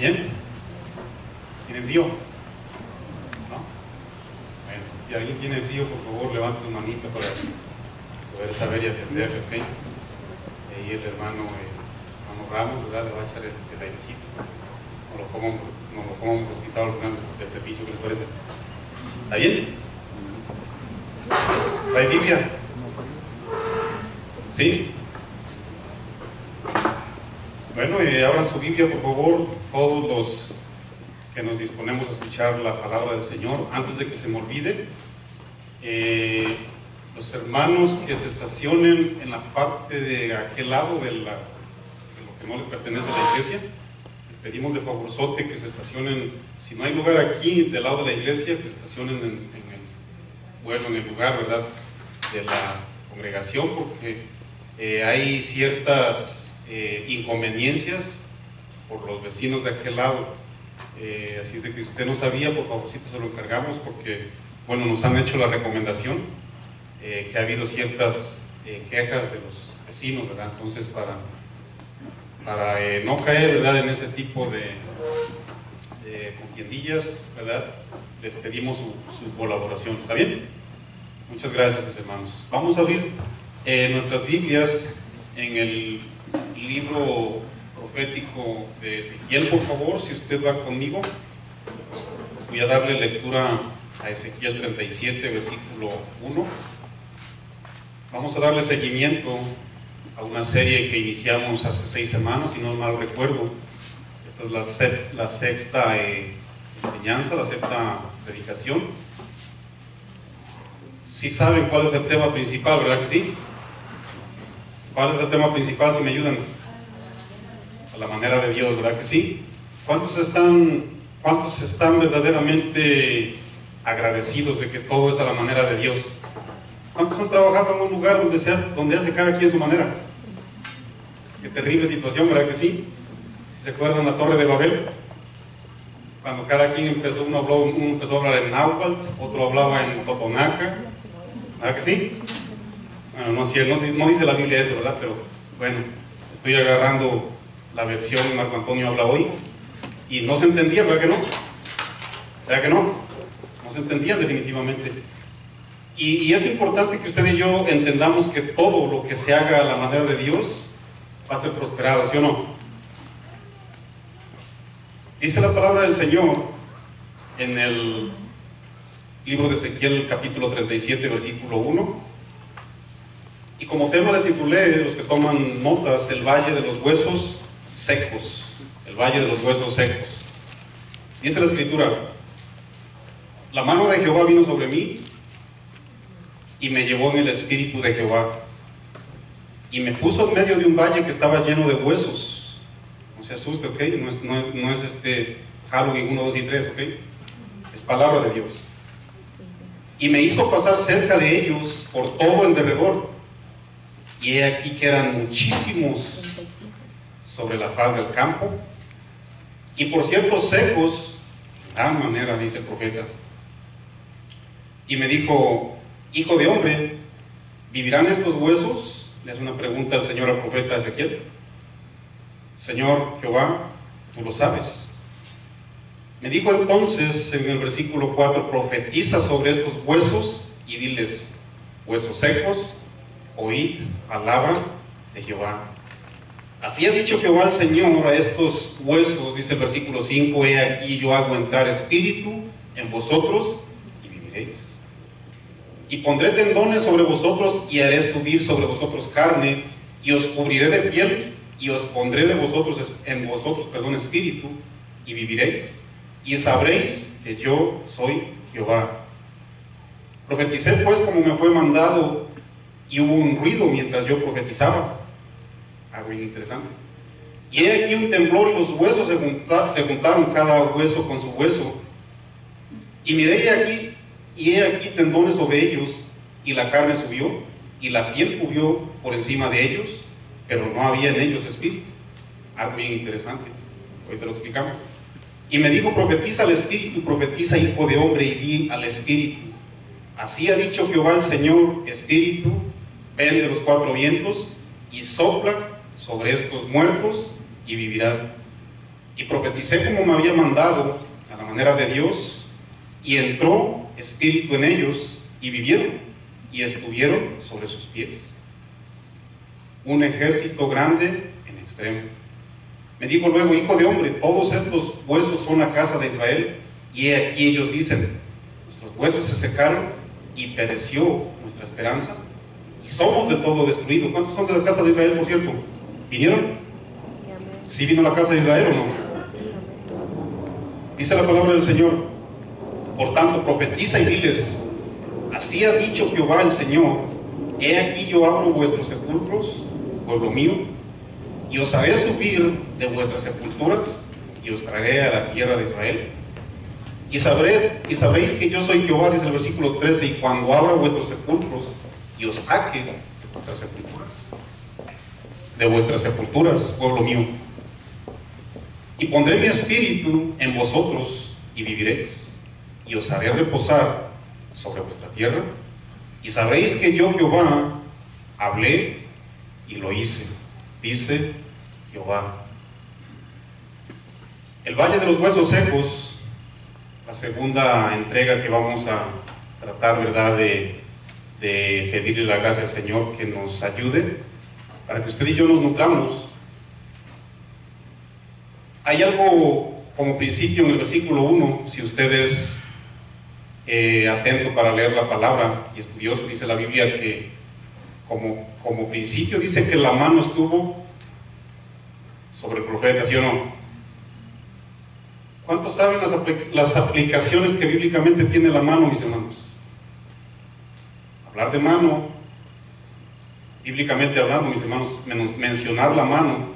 ¿Bien? ¿Tienen frío? ¿No? Bueno, si alguien tiene frío, por favor, levante su manita para poder saber y atenderle, ¿ok? Y el hermano Ramos, ¿verdad? Le va a echar el airecito. No lo pongo postizado al final del servicio, ¿qué les parece? ¿Está bien? ¿Trae Biblia? ¿Sí? Bueno, abran su Biblia, por favor, todos los que nos disponemos a escuchar la palabra del Señor. Antes de que se me olvide, los hermanos que se estacionen en la parte de aquel lado de lo que no le pertenece a la iglesia, les pedimos de favorzote que se estacionen, si no hay lugar aquí del lado de la iglesia, que se estacionen en el lugar, ¿verdad?, de la congregación, porque hay ciertas inconveniencias por los vecinos de aquel lado. Así es de que si usted no sabía, por favorcito se lo encargamos, porque bueno, nos han hecho la recomendación que ha habido ciertas quejas de los vecinos, ¿verdad? Entonces para no caer, ¿verdad?, en ese tipo de contiendillas, ¿verdad?, les pedimos su colaboración. ¿Está bien? Muchas gracias, hermanos. Vamos a abrir nuestras Biblias en el libro profético de Ezequiel, por favor, si usted va conmigo. Voy a darle lectura a Ezequiel 37, versículo 1. Vamos a darle seguimiento a una serie que iniciamos hace 6 semanas, si no mal recuerdo. Esta es la sexta enseñanza, la sexta predicación. Sí saben cuál es el tema principal, ¿verdad que sí? ¿Cuál es el tema principal, si me ayudan? A la manera de Dios, ¿verdad que sí? ¿Cuántos están verdaderamente agradecidos de que todo es a la manera de Dios? ¿Cuántos han trabajado en un lugar donde hace cada quien su manera? Qué terrible situación, ¿verdad que sí? Si se acuerdan la Torre de Babel, cuando cada quien uno empezó a hablar en náhuatl, otro hablaba en totonaca, ¿verdad que sí? Bueno, no dice la Biblia eso, ¿verdad? Pero bueno, estoy agarrando la versión que Marco Antonio habla hoy y no se entendía, ¿verdad que no? ¿Verdad que no? No se entendía definitivamente. Y es importante que usted y yo entendamos que todo lo que se haga a la manera de Dios va a ser prosperado, ¿sí o no? Dice la palabra del Señor en el libro de Ezequiel, capítulo 37, versículo 1. Y como tema le titulé, los que toman notas, el valle de los huesos secos. El valle de los huesos secos. Dice la Escritura: la mano de Jehová vino sobre mí y me llevó en el espíritu de Jehová y me puso en medio de un valle que estaba lleno de huesos. No se asuste, ¿ok? No es Halloween 1, 2 y 3, ¿ok? Es palabra de Dios. Y me hizo pasar cerca de ellos por todo el derredor, y he aquí que eran muchísimos sobre la faz del campo, y por cierto secos, de gran manera, dice el profeta. Y me dijo: hijo de hombre, ¿vivirán estos huesos? Le hace una pregunta al Señor al profeta Ezequiel. Señor Jehová, tú lo sabes. Me dijo entonces en el versículo 4: profetiza sobre estos huesos y diles: huesos secos, oíd palabra de Jehová. Así ha dicho Jehová el Señor a estos huesos, dice el versículo 5: he aquí yo hago entrar espíritu en vosotros y viviréis. Y pondré tendones sobre vosotros y haré subir sobre vosotros carne, y os cubriré de piel, y os pondré en vosotros espíritu, y viviréis, y sabréis que yo soy Jehová. Profeticé pues como me fue mandado, y hubo un ruido mientras yo profetizaba. Algo interesante. Y he aquí un temblor, y los huesos se juntaron cada hueso con su hueso. Y miré y he aquí tendones sobre ellos, y la carne subió, y la piel cubrió por encima de ellos, pero no había en ellos espíritu. Algo bien interesante. Hoy te lo explicamos. Y me dijo: profetiza al espíritu, profetiza, hijo de hombre, y di al espíritu: así ha dicho Jehová el Señor, espíritu, ven de los 4 vientos, y sopla sobre estos muertos, y vivirán. y profeticé como me había mandado, a la manera de Dios, y entró espíritu en ellos, y vivieron, y estuvieron sobre sus pies. Un ejército grande en extremo. Me dijo luego: hijo de hombre, todos estos huesos son la casa de Israel, y he aquí ellos dicen: nuestros huesos se secaron, y pereció nuestra esperanza, y somos de todo destruidos. ¿Cuántos son de la casa de Israel, por cierto? ¿Vinieron? ¿Sí vino la casa de Israel o no? Dice la palabra del Señor: por tanto, profetiza y diles: así ha dicho Jehová el Señor, he aquí yo abro vuestros sepulcros, pueblo mío, y os haré subir de vuestras sepulturas, y os traeré a la tierra de Israel. Y sabréis que yo soy Jehová, dice el versículo 13, y cuando abra vuestros sepulcros, y os saque de vuestras sepulturas, pueblo mío. Y pondré mi espíritu en vosotros, y viviréis, y os haré reposar sobre vuestra tierra, y sabréis que yo Jehová hablé y lo hice, dice Jehová. El valle de los huesos secos, la segunda entrega que vamos a tratar, ¿verdad?, de pedirle la gracia al Señor que nos ayude para que usted y yo nos nutramos. Hay algo como principio en el versículo 1, si usted es atento para leer la palabra y estudioso, dice la Biblia que como principio dice que la mano estuvo sobre el profeta, ¿sí o no? ¿Cuántos saben las aplicaciones que bíblicamente tiene la mano, mis hermanos? Hablar de mano, bíblicamente hablando, mis hermanos, mencionar la mano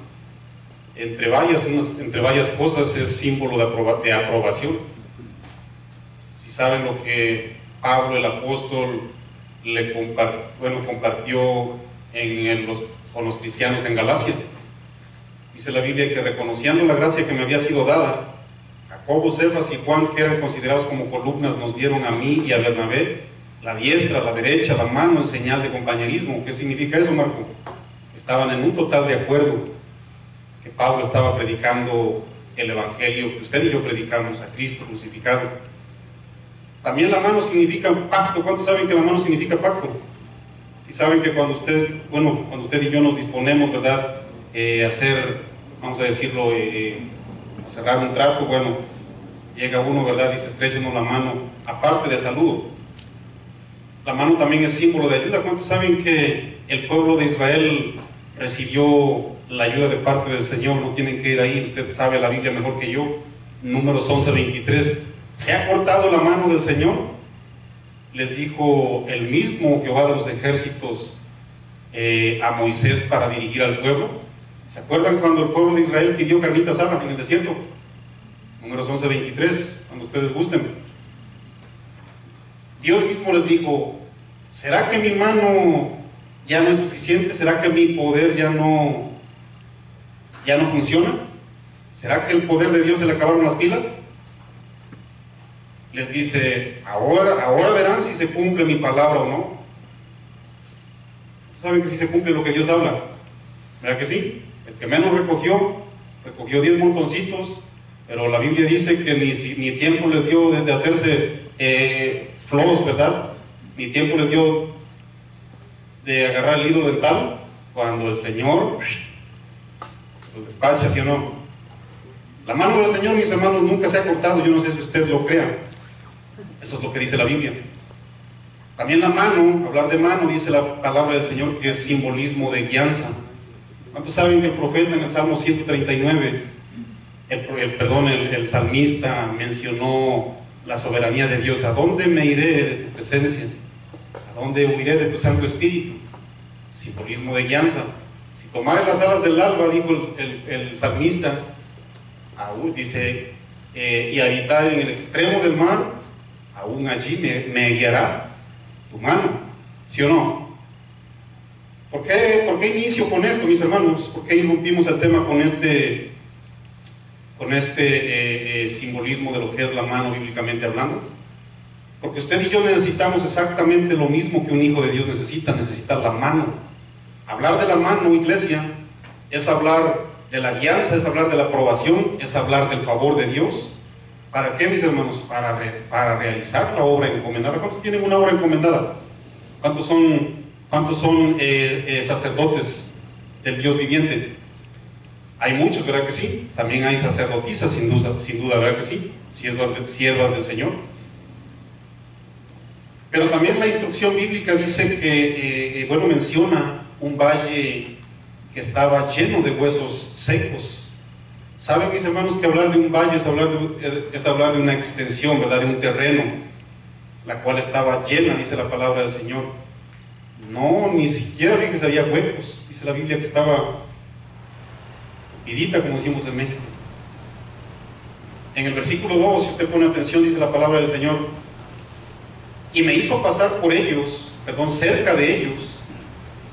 entre varias cosas es símbolo de aprobación. Si saben lo que Pablo el apóstol compartió con los cristianos en Galacia, dice la Biblia que reconociendo la gracia que me había sido dada, Jacobo, Cefas y Juan, que eran considerados como columnas, nos dieron a mí y a Bernabé la diestra, la derecha, la mano en señal de compañerismo. ¿Qué significa eso, Marco? Estaban en un total de acuerdo que Pablo estaba predicando el evangelio que usted y yo predicamos, a Cristo crucificado. También la mano significa pacto. ¿Cuántos saben que la mano significa pacto? Si saben que cuando usted y yo nos disponemos, ¿verdad?, a hacer, vamos a decirlo, a cerrar un trato, bueno, llega uno, ¿verdad?, y se estrecha uno la mano, aparte de saludo. La mano también es símbolo de ayuda. ¿Cuántos saben que el pueblo de Israel recibió la ayuda de parte del Señor? No tienen que ir ahí, usted sabe la Biblia mejor que yo. Números 11:23. ¿Se ha cortado la mano del Señor? Les dijo el mismo Jehová de los ejércitos a Moisés para dirigir al pueblo. ¿Se acuerdan cuando el pueblo de Israel pidió carnita asada en el desierto? Números 11:23, cuando ustedes gusten. Dios mismo les dijo: ¿será que mi mano ya no es suficiente? ¿Será que mi poder ya no funciona? ¿Será que el poder de Dios se le acabaron las pilas? Les dice: ahora verán si se cumple mi palabra o no. ¿Saben que si se cumple lo que Dios habla? ¿Verdad que sí? El que menos recogió 10 montoncitos, pero la Biblia dice que ni tiempo les dio de hacerse flows, ¿verdad? Ni tiempo les dio de agarrar el hilo dental, cuando el Señor los despacha, ¿sí o no? La mano del Señor, mis hermanos, nunca se ha cortado. Yo no sé si usted lo crea. Eso es lo que dice la Biblia. También la mano, hablar de mano, dice la palabra del Señor que es simbolismo de guianza. ¿Cuántos saben que el profeta en el Salmo 139, el salmista mencionó la soberanía de Dios? ¿A dónde me iré de tu presencia? ¿A dónde huiré de tu Santo Espíritu? Simbolismo de guianza. Si tomare las alas del alba, dijo el salmista, dice, y habitar en el extremo del mar, aún allí me guiará tu mano. ¿Sí o no? ¿Por qué inicio con esto, mis hermanos? ¿Por qué irrumpimos el tema con este simbolismo de lo que es la mano bíblicamente hablando? Porque usted y yo necesitamos exactamente lo mismo que un hijo de Dios necesita la mano. Hablar de la mano, iglesia, es hablar de la guianza, es hablar de la aprobación, es hablar del favor de Dios. ¿Para qué, mis hermanos? Para realizar la obra encomendada. ¿Cuántos tienen una obra encomendada? ¿Cuántos son sacerdotes del Dios viviente? Hay muchos, ¿verdad que sí? También hay sacerdotisas, sin duda, ¿verdad que sí? Siervas del Señor. Pero también la instrucción bíblica dice que, menciona un valle que estaba lleno de huesos secos. ¿Saben, mis hermanos, que hablar de un valle es hablar de una extensión, ¿verdad? De un terreno, la cual estaba llena, dice la palabra del Señor. No, ni siquiera vi que había huecos. Dice la Biblia que estaba tupidita, como decimos en México. En el versículo 2, si usted pone atención, dice la palabra del Señor: y me hizo pasar cerca de ellos,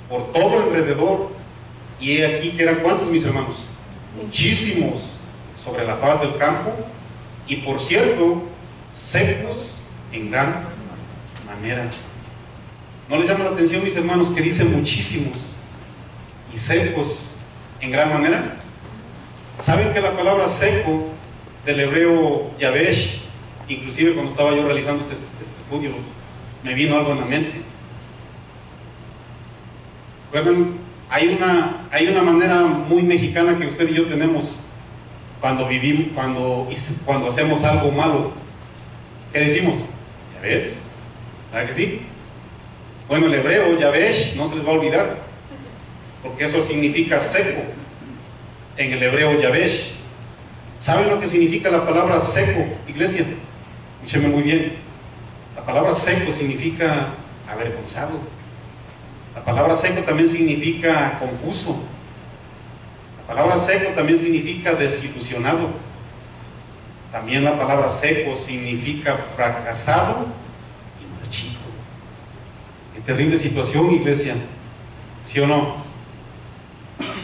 por todo alrededor, y he aquí que eran, ¿cuántos, mis hermanos? Muchísimos, sobre la faz del campo, y por cierto, secos en gran manera. ¿No les llama la atención, mis hermanos, que dice muchísimos y secos en gran manera? ¿Saben que la palabra seco del hebreo yabesh, inclusive cuando estaba yo realizando este estudio, me vino algo en la mente? Bueno, hay una manera muy mexicana que usted y yo tenemos cuando hacemos algo malo. ¿Qué decimos? ¿Ya ves? ¿Verdad que sí? Bueno, el hebreo yabesh no se les va a olvidar, porque eso significa seco en el hebreo yabesh. ¿Saben lo que significa la palabra seco, iglesia? Escúcheme muy bien. La palabra seco significa avergonzado. La palabra seco también significa confuso. La palabra seco también significa desilusionado. También la palabra seco significa fracasado y marchito. Qué terrible situación, iglesia, ¿sí o no?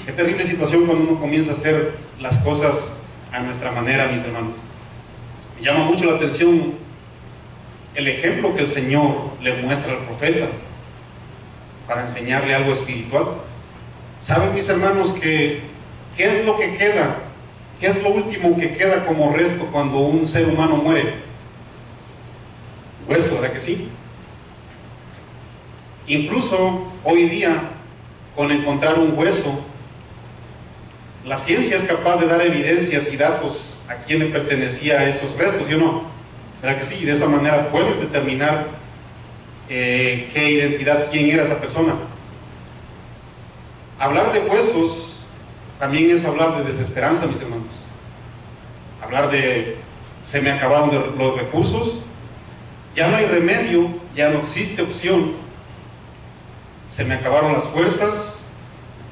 Qué terrible situación cuando uno comienza a hacer las cosas a nuestra manera, mis hermanos. Me llama mucho la atención el ejemplo que el Señor le muestra al profeta para enseñarle algo espiritual. ¿Saben, mis hermanos, qué es lo que queda? ¿Qué es lo último que queda como resto cuando un ser humano muere? Hueso, ¿verdad que sí? Incluso hoy día, con encontrar un hueso, la ciencia es capaz de dar evidencias y datos a quién le pertenecía a esos restos, ¿sí o no? ¿Verdad que sí? Y de esa manera pueden determinar qué identidad, quién era esa persona. Hablar de huesos también es hablar de desesperanza, mis hermanos. Hablar de se me acabaron los recursos, ya no hay remedio, ya no existe opción, se me acabaron las fuerzas.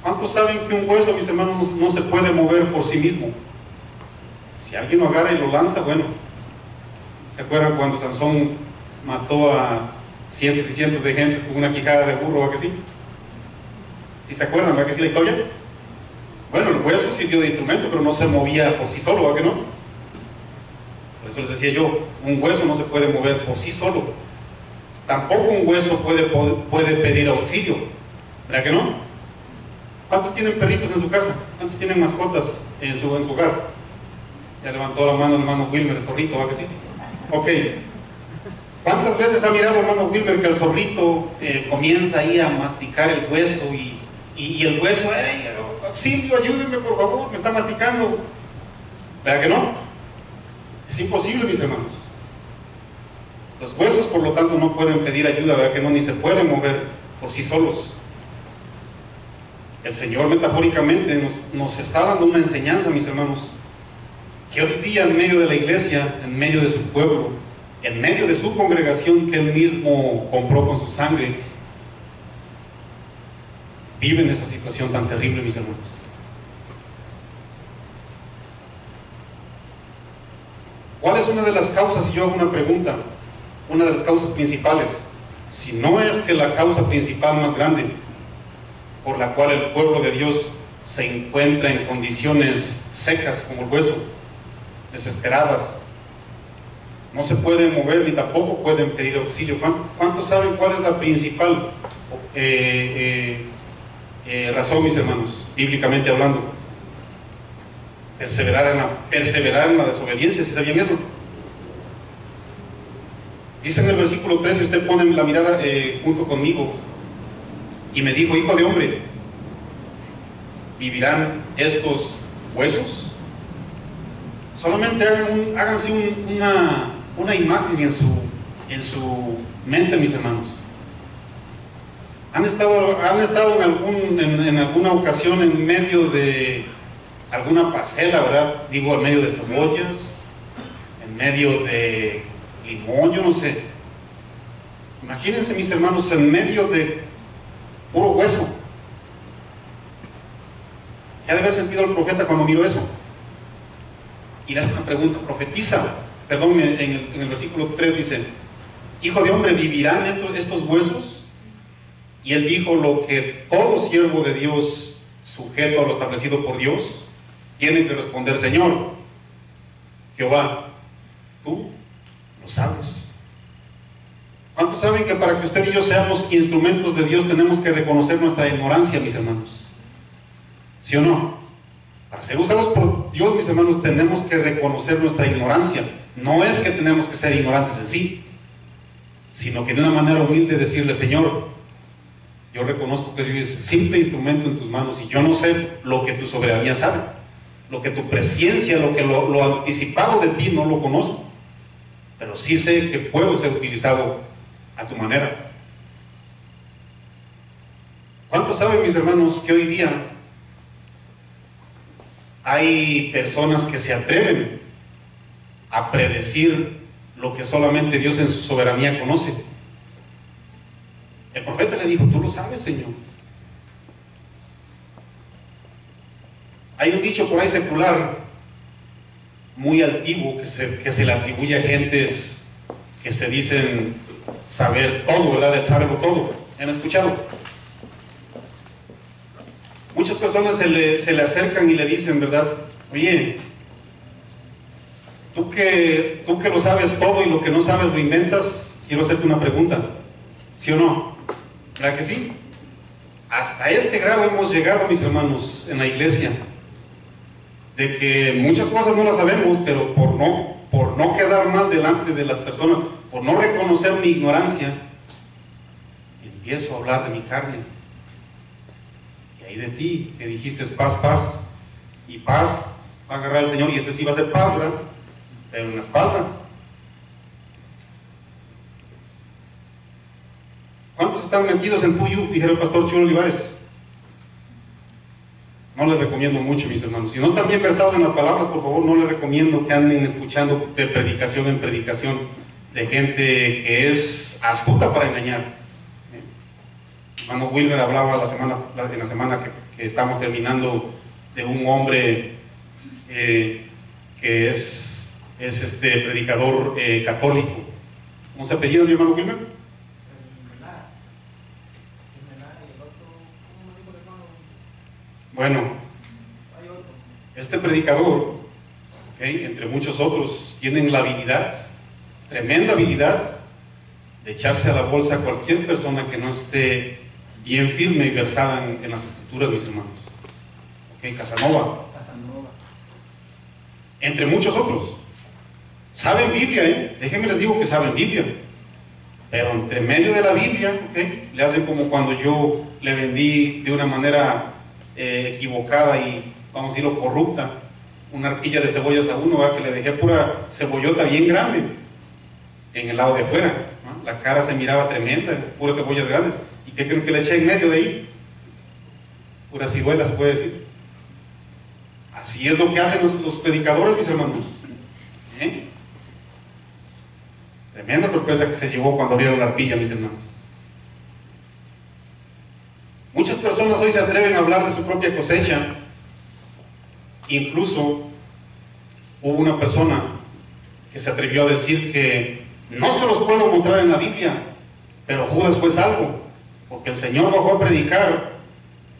¿Cuántos saben que un hueso, mis hermanos, no se puede mover por sí mismo? Si alguien lo agarra y lo lanza, bueno, ¿se acuerdan cuando Sansón mató a cientos y cientos de gentes con una quijada de burro, ¿verdad que sí? ¿Sí se acuerdan, verdad que sí la historia? Bueno, el hueso sirvió de instrumento, pero no se movía por sí solo, ¿verdad que no? Por eso les decía yo, un hueso no se puede mover por sí solo. Tampoco un hueso puede pedir auxilio, ¿verdad que no? ¿Cuántos tienen perritos en su casa? ¿Cuántos tienen mascotas en su hogar? Ya levantó la mano el hermano Wilmer, el zorrito, ¿verdad que sí? Ok. ¿Cuántas veces ha mirado hermano Wilmer que el zorrito comienza ahí a masticar el hueso y el hueso, ¡ay, auxilio, ayúdenme por favor, me está masticando! ¿Verdad que no? Es imposible, mis hermanos. Los huesos, por lo tanto, no pueden pedir ayuda, ¿verdad que no? Ni se pueden mover por sí solos. El Señor metafóricamente nos está dando una enseñanza, mis hermanos, que hoy día en medio de la iglesia, en medio de su pueblo, en medio de su congregación que Él mismo compró con su sangre, viven esa situación tan terrible, mis hermanos. ¿Cuál es una de las causas? Si yo hago una pregunta, una de las causas principales, si no es que la causa principal más grande por la cual el pueblo de Dios se encuentra en condiciones secas como el hueso, desesperadas, no se pueden mover ni tampoco pueden pedir auxilio? ¿Cuántos saben cuál es la principal razón, mis hermanos, bíblicamente hablando? perseverar en la desobediencia. ¿Sí sabían eso? Dice en el versículo 3, si usted pone la mirada junto conmigo, y me dijo: hijo de hombre, ¿vivirán estos huesos? Solamente háganse una imagen en su mente, mis hermanos. ¿Han estado en alguna ocasión en medio de alguna parcela, verdad? Digo, en medio de cebollas, en medio de limón, yo no sé. Imagínense, mis hermanos, en medio de puro hueso. ¿Qué ha de haber sentido el profeta cuando miró eso? Y le hace una pregunta, profetiza. Perdón, en el versículo 3 dice: hijo de hombre, ¿vivirán estos huesos? Y él dijo lo que todo siervo de Dios, sujeto a lo establecido por Dios, tiene que responder: Señor, Jehová, tú lo sabes. ¿Cuántos saben que para que usted y yo seamos instrumentos de Dios tenemos que reconocer nuestra ignorancia, mis hermanos? ¿Sí o no? Para ser usados por Dios, mis hermanos, tenemos que reconocer nuestra ignorancia. No es que tenemos que ser ignorantes en sí, sino que de una manera humilde decirle: Señor, yo reconozco que soy ese simple instrumento en tus manos y yo no sé lo que tu soberanía sabe, lo que tu presciencia, lo anticipado de ti no lo conozco, pero sí sé que puedo ser utilizado a tu manera. ¿Cuántos saben, mis hermanos, que hoy día hay personas que se atreven a predecir lo que solamente Dios en su soberanía conoce? El profeta le dijo: tú lo sabes, Señor. Hay un dicho por ahí secular muy altivo que se le atribuye a gentes que se dicen saber todo, ¿verdad? El saberlo todo. ¿Han escuchado? Muchas personas se le acercan y le dicen, ¿verdad? Oye, tú que lo sabes todo y lo que no sabes lo inventas, quiero hacerte una pregunta. ¿Sí o no? ¿Verdad que sí? Hasta ese grado hemos llegado, mis hermanos, en la iglesia, de que muchas cosas no las sabemos, pero por no quedar mal delante de las personas, por no reconocer mi ignorancia, empiezo a hablar de mi carne. Y ahí de ti, que dijiste paz, paz, y paz va a agarrar el Señor, y ese sí va a ser paz, ¿verdad? Pero en la espalda. ¿Cuántos están metidos en Puyú? Dijera el pastor Chulo Olivares. No les recomiendo mucho, mis hermanos. Si no están bien versados en las palabras, por favor, no les recomiendo que anden escuchando de predicación en predicación de gente que es astuta para engañar. Hermano Wilmer hablaba en la semana que estamos terminando de un hombre que es predicador católico. ¿Cómo se apellida mi hermano Wilmer? Bueno, este predicador, entre muchos otros, tienen la habilidad, tremenda habilidad, de echarse a la bolsa a cualquier persona que no esté bien firme y versada en las escrituras, mis hermanos. Casanova. Entre muchos otros. Saben Biblia, déjenme les digo que saben Biblia. Pero entre medio de la Biblia, le hacen como cuando yo le vendí de una manera equivocada y, vamos a decirlo, corrupta, una arpilla de cebollas a uno, que le dejé pura cebollota bien grande en el lado de afuera, ¿no? La cara se miraba tremenda, puras cebollas grandes. ¿Y qué creen que le eché en medio de ahí? Pura ciruela, se puede decir. Así es lo que hacen los predicadores, mis hermanos. Tremenda sorpresa que se llevó cuando vieron la arpilla, mis hermanos. Muchas personas hoy se atreven a hablar de su propia cosecha. Incluso hubo una persona que se atrevió a decir que no se los puedo mostrar en la Biblia, pero Judas fue salvo, porque el Señor bajó a predicar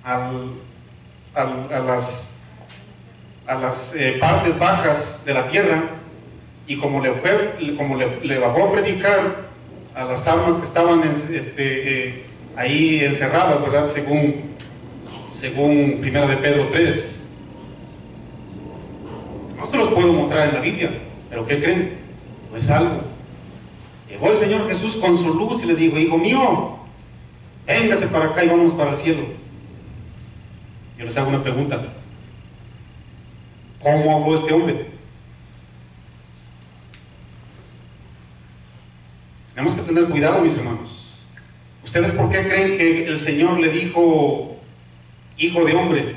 a las partes bajas de la tierra, y como le bajó a predicar a las almas que estaban ahí encerradas, ¿verdad? Según 1 de Pedro 3. No se los puedo mostrar en la Biblia, pero ¿qué creen? No es algo. Llegó el Señor Jesús con su luz y le dijo: hijo mío, véngase para acá y vamos para el cielo. Yo les hago una pregunta: ¿cómo habló este hombre? Tenemos que tener cuidado, mis hermanos. ¿Ustedes por qué creen que el Señor le dijo hijo de hombre,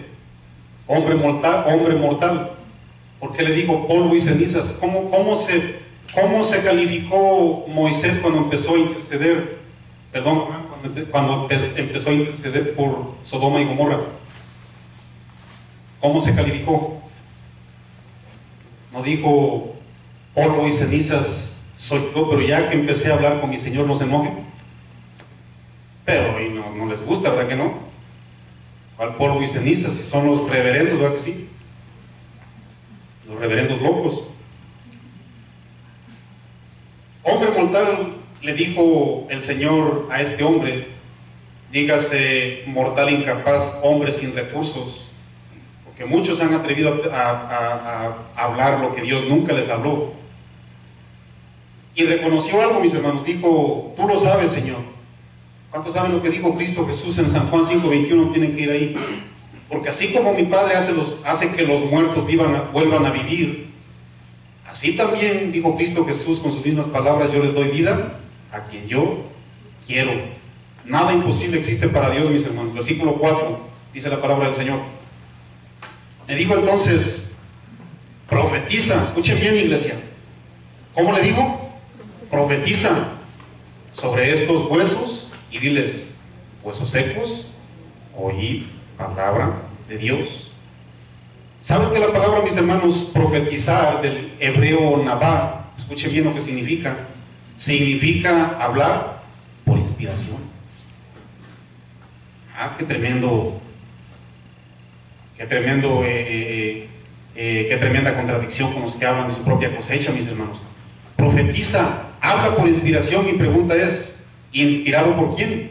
hombre mortal, hombre mortal? ¿Por qué le dijo polvo y cenizas? ¿Cómo se calificó Moisés cuando empezó a interceder? Perdón, cuando empezó a interceder por Sodoma y Gomorra. ¿Cómo se calificó? No dijo polvo y cenizas soy yo, pero ya que empecé a hablar con mi Señor no se enoje. Pero hoy no les gusta, ¿verdad que no? ¿Cuál polvo y cenizas? Si son los reverendos, ¿verdad que sí? Los reverendos locos. Hombre mortal, le dijo el Señor a este hombre, dígase mortal incapaz, hombre sin recursos, porque muchos se han atrevido a hablar lo que Dios nunca les habló. Y reconoció algo, mis hermanos, dijo: tú lo sabes, Señor. ¿Cuántos saben lo que dijo Cristo Jesús en San Juan 5:21? Tienen que ir ahí. Porque así como mi Padre hace que los muertos vuelvan a vivir, así también, dijo Cristo Jesús con sus mismas palabras, yo les doy vida a quien yo quiero. Nada imposible existe para Dios, mis hermanos. Versículo 4, dice la palabra del Señor. Me dijo entonces: profetiza. Escuchen bien, iglesia. ¿Cómo le dijo? Profetiza sobre estos huesos y diles: huesos secos, oíd palabra de Dios. ¿Saben que la palabra, mis hermanos, profetizar, del hebreo nabá, escuchen bien lo que significa? Significa hablar por inspiración. Ah, qué tremendo, qué tremenda contradicción con los que hablan de su propia cosecha, mis hermanos. Profetiza, habla por inspiración. Mi pregunta es: ¿inspirado por quién?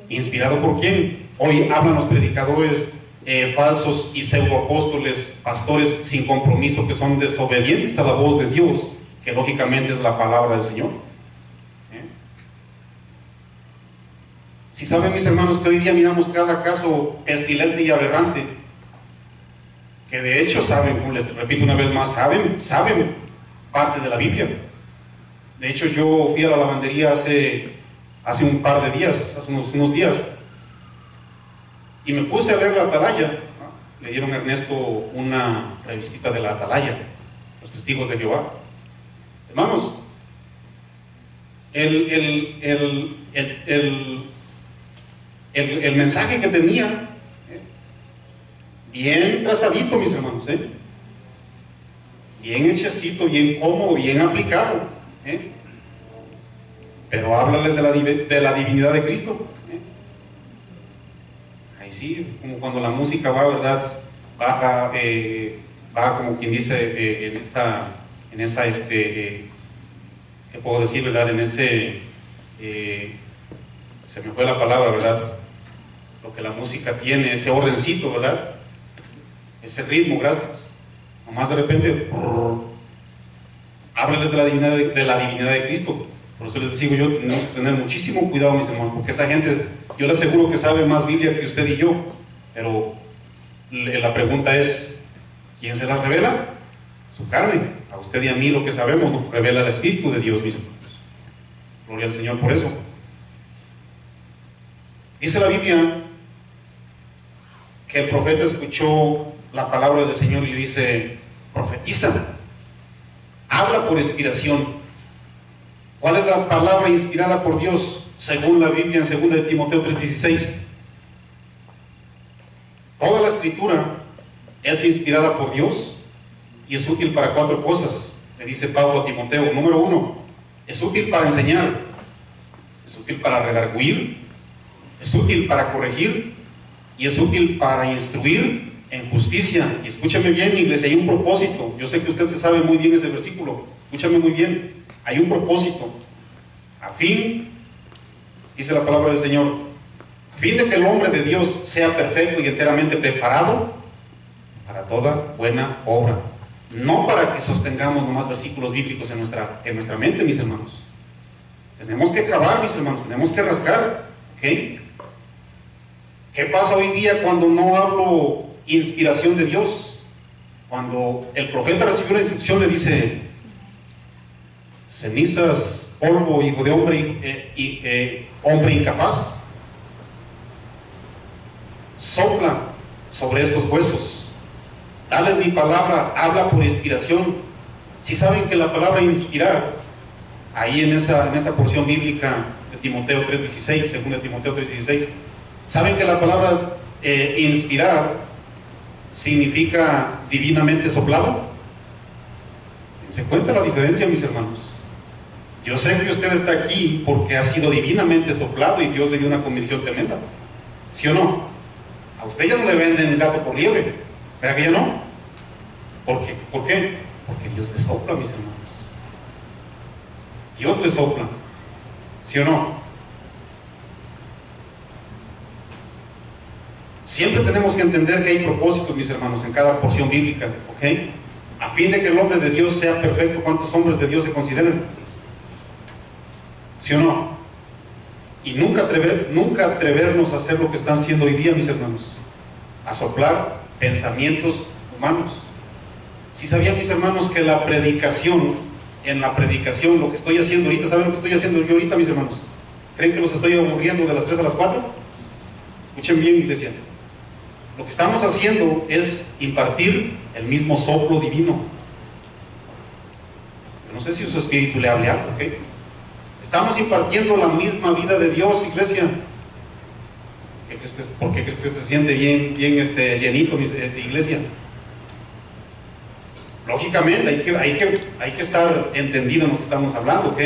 ¿Inspirado por quién? Hoy hablan los predicadores falsos y pseudoapóstoles, pastores sin compromiso, que son desobedientes a la voz de Dios, que lógicamente es la palabra del Señor. Si saben, mis hermanos, que hoy día miramos cada caso pestilente y aberrante, que de hecho saben, como les repito una vez más, saben parte de la Biblia. De hecho, yo fui a la lavandería hace un par de días, hace unos días, y me puse a leer la Atalaya, ¿no? Le dieron a Ernesto una revistita de la Atalaya, los testigos de Jehová. Hermanos, el mensaje que tenía, bien trazadito, mis hermanos, bien hechecito, bien cómodo, bien aplicado, pero háblales de la divinidad de Cristo. Ahí sí, como cuando la música va, ¿verdad? Va como quien dice, en esa ¿qué puedo decir, verdad? En ese, se me fue la palabra, ¿verdad? Lo que la música tiene, ese ordencito, ¿verdad? Ese ritmo, gracias. Nomás de repente, háblales de la divinidad de Cristo. Por eso les digo yo, tenemos que tener muchísimo cuidado, mis hermanos, porque esa gente, yo les aseguro que sabe más Biblia que usted y yo, pero la pregunta es: ¿quién se las revela? Su carne. A usted y a mí lo que sabemos nos revela el Espíritu de Dios, mis hermanos. Gloria al Señor por eso. Dice la Biblia que el profeta escuchó la palabra del Señor y le dice: profetiza, habla por inspiración. ¿Cuál es la palabra inspirada por Dios según la Biblia en 2 de Timoteo 3:16? Toda la escritura es inspirada por Dios y es útil para 4 cosas, le dice Pablo a Timoteo. Número 1, es útil para enseñar, es útil para redarguir, es útil para corregir y es útil para instruir en justicia. Y escúchame bien, iglesia, hay un propósito. Yo sé que usted se sabe muy bien ese versículo, escúchame muy bien. Hay un propósito, a fin, dice la palabra del Señor, a fin de que el hombre de Dios sea perfecto y enteramente preparado para toda buena obra. No para que sostengamos nomás versículos bíblicos en nuestra mente, mis hermanos. Tenemos que cavar, mis hermanos, tenemos que rascar, ¿ok? ¿Qué pasa hoy día cuando no hablo inspiración de Dios? Cuando el profeta recibió la instrucción, le dice: cenizas, polvo, hijo de hombre, hombre incapaz, sopla sobre estos huesos, dales mi palabra, habla por inspiración. Si saben que la palabra inspirar, ahí en esa porción bíblica de Timoteo 3:16, 2 Timoteo 3:16, saben que la palabra inspirar significa divinamente soplado. ¿Se cuenta la diferencia, mis hermanos? Yo sé que usted está aquí porque ha sido divinamente soplado y Dios le dio una convicción tremenda, ¿sí o no? A usted ya no le venden gato por liebre, ¿verdad que ya no? ¿Por qué? ¿Por qué? Porque Dios le sopla, mis hermanos. Dios le sopla, ¿sí o no? Siempre tenemos que entender que hay propósitos, mis hermanos, en cada porción bíblica, ¿ok? A fin de que el hombre de Dios sea perfecto. ¿Cuántos hombres de Dios se consideran? ¿Sí o no? Y nunca atrevernos a hacer lo que están haciendo hoy día, mis hermanos, a soplar pensamientos humanos. Si sabían, mis hermanos, que en la predicación, lo que estoy haciendo ahorita, ¿saben lo que estoy haciendo yo ahorita, mis hermanos? ¿Creen que los estoy aburriendo de las 3 a las 4? Escuchen bien, iglesia. Lo que estamos haciendo es impartir el mismo soplo divino. Yo no sé si su espíritu le hable algo, ¿ok? Estamos impartiendo la misma vida de Dios, iglesia. Porque creo que se siente bien llenito, iglesia. Lógicamente hay que estar entendido en lo que estamos hablando, ¿ok?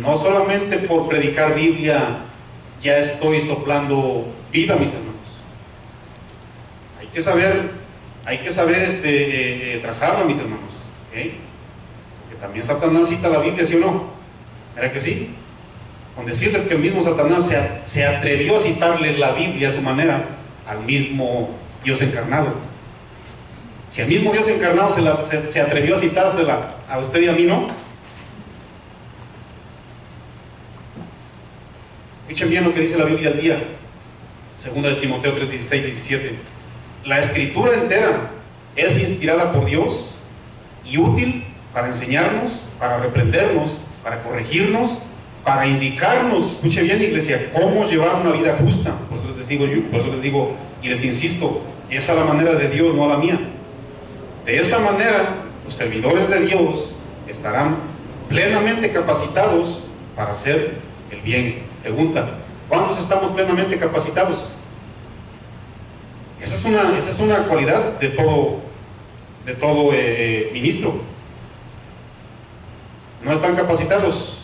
No solamente por predicar Biblia ya estoy soplando vida, mis hermanos. Hay que saber trazarla, mis hermanos, ¿ok? Porque también Satanás cita la Biblia, ¿sí o no? ¿Verdad que sí? Con decirles que el mismo Satanás se atrevió a citarle la Biblia a su manera al mismo Dios encarnado. Si el mismo Dios encarnado se atrevió a citársela a usted y a mí, ¿no? Escuchen bien lo que dice la Biblia al día. 2 Timoteo 3:16, 17. La escritura entera es inspirada por Dios y útil para enseñarnos, para reprendernos, para corregirnos, para indicarnos, escuche bien, iglesia, cómo llevar una vida justa. Por eso les digo y les insisto, esa es la manera de Dios, no la mía. De esa manera, los servidores de Dios estarán plenamente capacitados para hacer el bien. Pregunta: ¿cuántos estamos plenamente capacitados? Esa es una cualidad de todo ministro. ¿No están capacitados?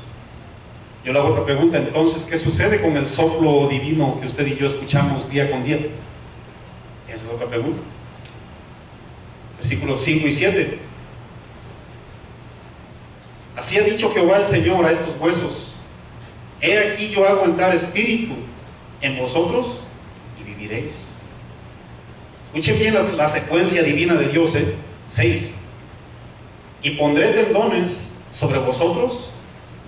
Yo le hago otra pregunta. Entonces, ¿qué sucede con el soplo divino que usted y yo escuchamos día con día? Esa es otra pregunta. Versículos 5 y 7. Así ha dicho Jehová el Señor a estos huesos: he aquí yo hago entrar espíritu en vosotros y viviréis. Escuchen bien la secuencia divina de Dios, 6. Y pondré tendones sobre vosotros,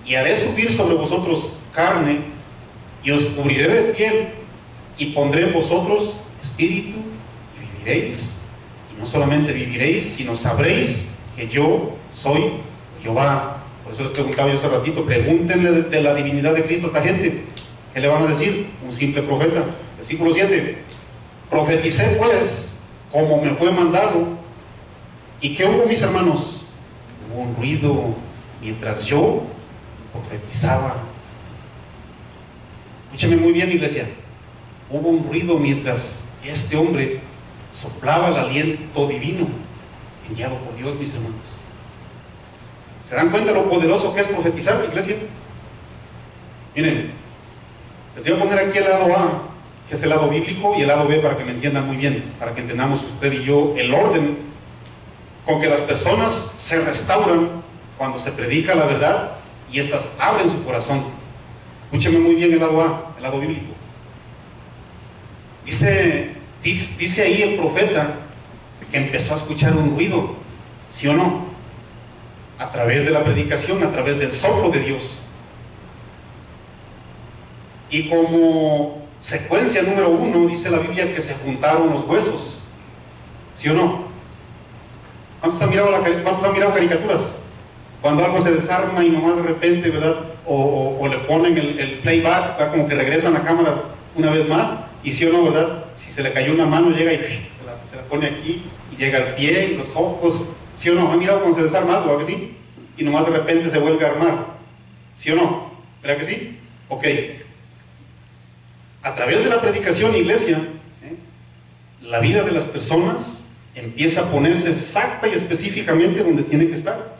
y haré subir sobre vosotros carne, y os cubriré de piel, y pondré en vosotros espíritu, y viviréis. Y no solamente viviréis, sino sabréis que yo soy Jehová. Por eso les preguntaba yo hace ratito, pregúntenle de la divinidad de Cristo a esta gente. ¿Qué le van a decir? Un simple profeta. Versículo 7. Profeticé pues como me fue mandado. ¿Y qué hubo, mis hermanos? Hubo un ruido mientras yo profetizaba. Escúcheme muy bien, iglesia. Hubo un ruido mientras este hombre soplaba el aliento divino enviado por Dios, mis hermanos. ¿Se dan cuenta lo poderoso que es profetizar, iglesia? Miren, les voy a poner aquí el lado A, que es el lado bíblico, y el lado B para que me entiendan muy bien, para que entendamos usted y yo el orden con que las personas se restauran cuando se predica la verdad y éstas abren su corazón. Escúcheme muy bien el lado A, el lado bíblico. Dice ahí el profeta que empezó a escuchar un ruido, ¿sí o no? A través de la predicación, a través del soplo de Dios. Y como secuencia número 1, dice la Biblia que se juntaron los huesos, ¿sí o no? ¿Cuántos han mirado caricaturas? Cuando algo se desarma y nomás de repente, ¿verdad? O le ponen el playback, ¿verdad? Como que regresan la cámara una vez más, y sí o no, ¿verdad? Si se le cayó una mano, llega y se la pone aquí, y llega el pie y los ojos, ¿sí o no? ¿Han mirado cómo se desarma algo? ¿Verdad que sí? Y nomás de repente se vuelve a armar, ¿sí o no? ¿Verdad que sí? Ok. A través de la predicación, iglesia, la vida de las personas empieza a ponerse exacta y específicamente donde tiene que estar.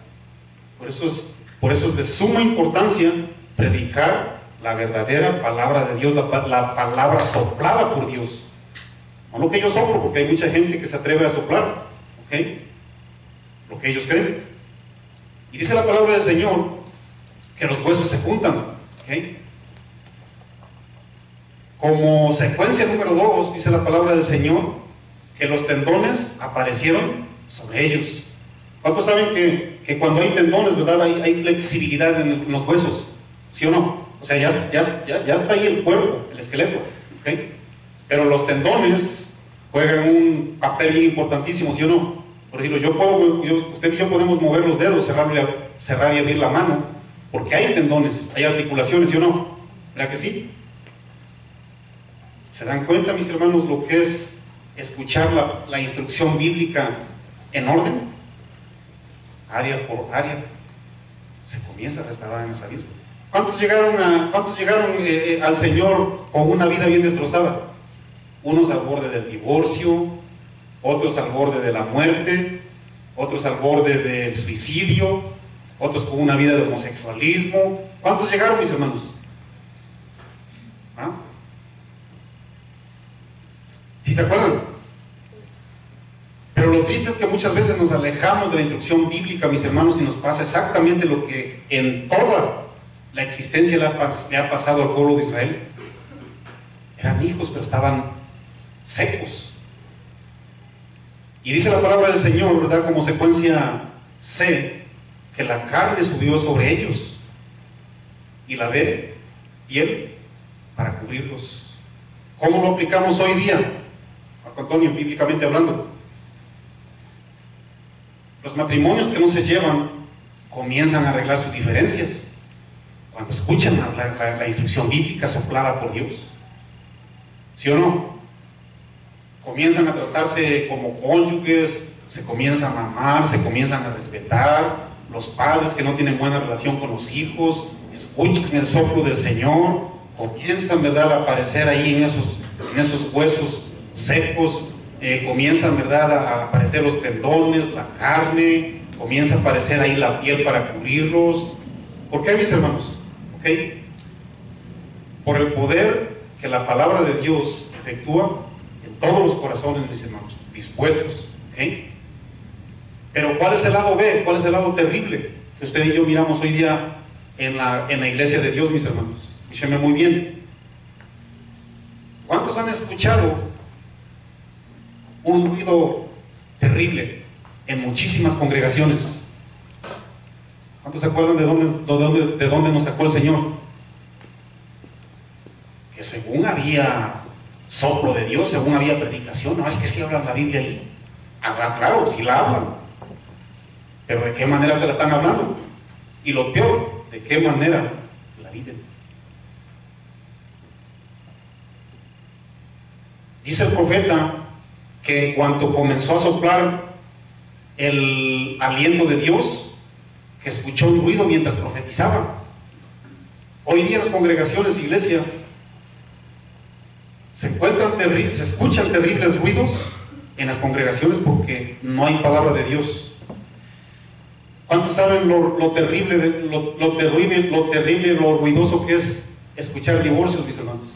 Por eso es de suma importancia predicar la verdadera palabra de Dios, la palabra soplada por Dios. No lo que yo soplo, porque hay mucha gente que se atreve a soplar, ¿ok? Lo que ellos creen. Y dice la palabra del Señor que los huesos se juntan, ¿ok? Como secuencia número 2, dice la palabra del Señor que los tendones aparecieron sobre ellos. ¿Cuántos saben que cuando hay tendones, verdad, hay flexibilidad en los huesos? ¿Sí o no? O sea, ya está ahí el cuerpo, el esqueleto, ¿ok? Pero los tendones juegan un papel bien importantísimo, ¿sí o no? Por ejemplo, usted y yo podemos mover los dedos, cerrar y abrir la mano, porque hay tendones, hay articulaciones, ¿sí o no? ¿Verdad que sí? ¿Se dan cuenta, mis hermanos, lo que es escuchar la instrucción bíblica en orden? Área por área se comienza a restaurar en esa vida. ¿Cuántos llegaron al Señor con una vida bien destrozada? Unos al borde del divorcio, otros al borde de la muerte, otros al borde del suicidio, otros con una vida de homosexualismo. ¿Cuántos llegaron, mis hermanos? ¿Ah? ¿Sí se acuerdan? Pero lo triste es que muchas veces nos alejamos de la instrucción bíblica, mis hermanos, y nos pasa exactamente lo que en toda la existencia le ha pasado al pueblo de Israel. Eran hijos, pero estaban secos. Y dice la palabra del Señor, ¿verdad? Como secuencia C, que la carne subió sobre ellos y la de piel para cubrirlos. ¿Cómo lo aplicamos hoy día, Marco Antonio, bíblicamente hablando? Los matrimonios que no se llevan comienzan a arreglar sus diferencias cuando escuchan la instrucción bíblica soplada por Dios. ¿Sí o no? Comienzan a tratarse como cónyuges, se comienzan a amar, se comienzan a respetar. Los padres que no tienen buena relación con los hijos escuchan el soplo del Señor, comienzan, ¿verdad?, a aparecer ahí en esos huesos secos. Comienzan, ¿verdad?, a aparecer los tendones, la carne, comienza a aparecer ahí la piel para cubrirlos. ¿Por qué, mis hermanos? ¿Ok? Por el poder que la palabra de Dios efectúa en todos los corazones, mis hermanos, dispuestos. ¿Ok? Pero ¿cuál es el lado B? ¿Cuál es el lado terrible que usted y yo miramos hoy día en la iglesia de Dios, mis hermanos? Escúchenme muy bien. ¿Cuántos han escuchado un ruido terrible en muchísimas congregaciones? ¿Cuántos se acuerdan de dónde nos sacó el Señor? Que según había soplo de Dios, según había predicación. No, es que sí hablan la Biblia ahí. Ah, claro, sí la hablan, pero ¿de qué manera te la están hablando? Y lo peor, ¿de qué manera la viven? Dice el profeta que en cuanto comenzó a soplar el aliento de Dios, que escuchó un ruido mientras profetizaba. Hoy día en las congregaciones, iglesia, se escuchan terribles ruidos en las congregaciones porque no hay palabra de Dios. ¿Cuántos saben lo terrible, lo ruidoso que es escuchar divorcios, mis hermanos?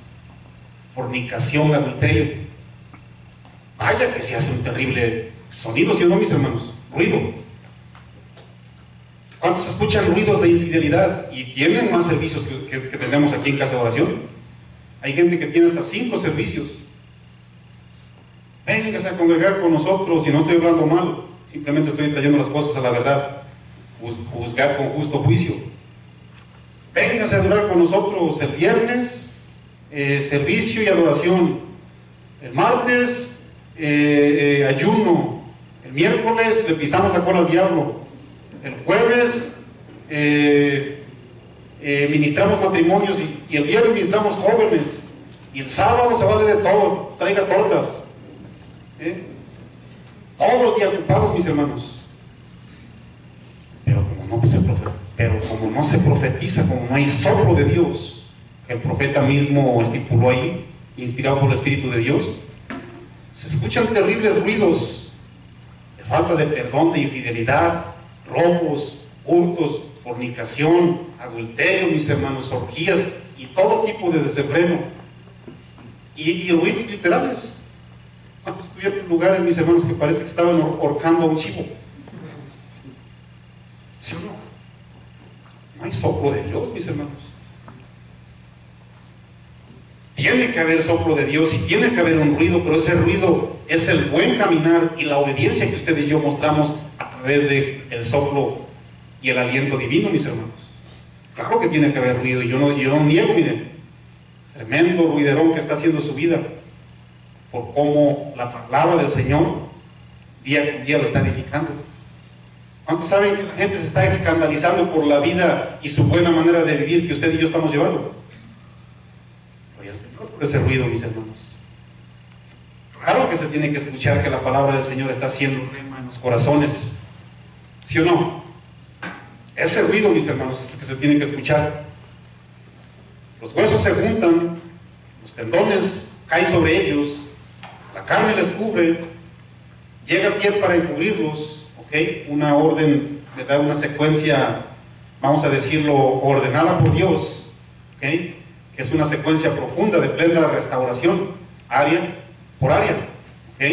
Fornicación, adulterio. Vaya que se hace un terrible sonido, ¿sí o no, mis hermanos? Ruido. ¿Cuántos escuchan ruidos de infidelidad? Y tienen más servicios que tenemos aquí en Casa de Oración. Hay gente que tiene hasta 5 servicios. véngase a congregar con nosotros, y no estoy hablando mal, simplemente estoy trayendo las cosas a la verdad, juzgar con justo juicio. Véngase a adorar con nosotros el viernes, servicio y adoración, el martes, ayuno, el miércoles le pisamos la cola al diablo, el jueves ministramos matrimonios, y el viernes ministramos jóvenes, y el sábado se vale de todo, traiga tortas. Todos los días ocupados, mis hermanos. Pero como no se profetiza, como no hay soplo de Dios, que el profeta mismo estipuló ahí, inspirado por el Espíritu de Dios, se escuchan terribles ruidos de falta de perdón, de infidelidad, robos, hurtos, fornicación, adulterio, mis hermanos, orgías y todo tipo de desenfreno. Y ruidos literales. ¿Cuántos estuvieron en lugares, mis hermanos, que parece que estaban ahorcando a un chivo? ¿Sí o no? No hay soplo de Dios, mis hermanos. Tiene que haber soplo de Dios y tiene que haber un ruido, pero ese ruido es el buen caminar y la obediencia que ustedes y yo mostramos a través del soplo y el aliento divino, mis hermanos. Claro que tiene que haber ruido, y yo no niego, miren, tremendo ruiderón que está haciendo su vida, por cómo la palabra del Señor día con día lo está edificando. ¿Cuántos saben que la gente se está escandalizando por la vida y su buena manera de vivir que usted y yo estamos llevando? Gloria al Señor por ese ruido, mis hermanos. Claro que se tiene que escuchar que la palabra del Señor está haciendo rema en los corazones, ¿sí o no? Ese ruido, mis hermanos, es el que se tiene que escuchar. Los huesos se juntan, los tendones caen sobre ellos, la carne les cubre, llega piel para encubrirlos, ¿ok? Una orden, ¿verdad? Una secuencia, vamos a decirlo, ordenada por Dios, ¿ok? Que es una secuencia profunda de plena restauración, área por área, ¿ok?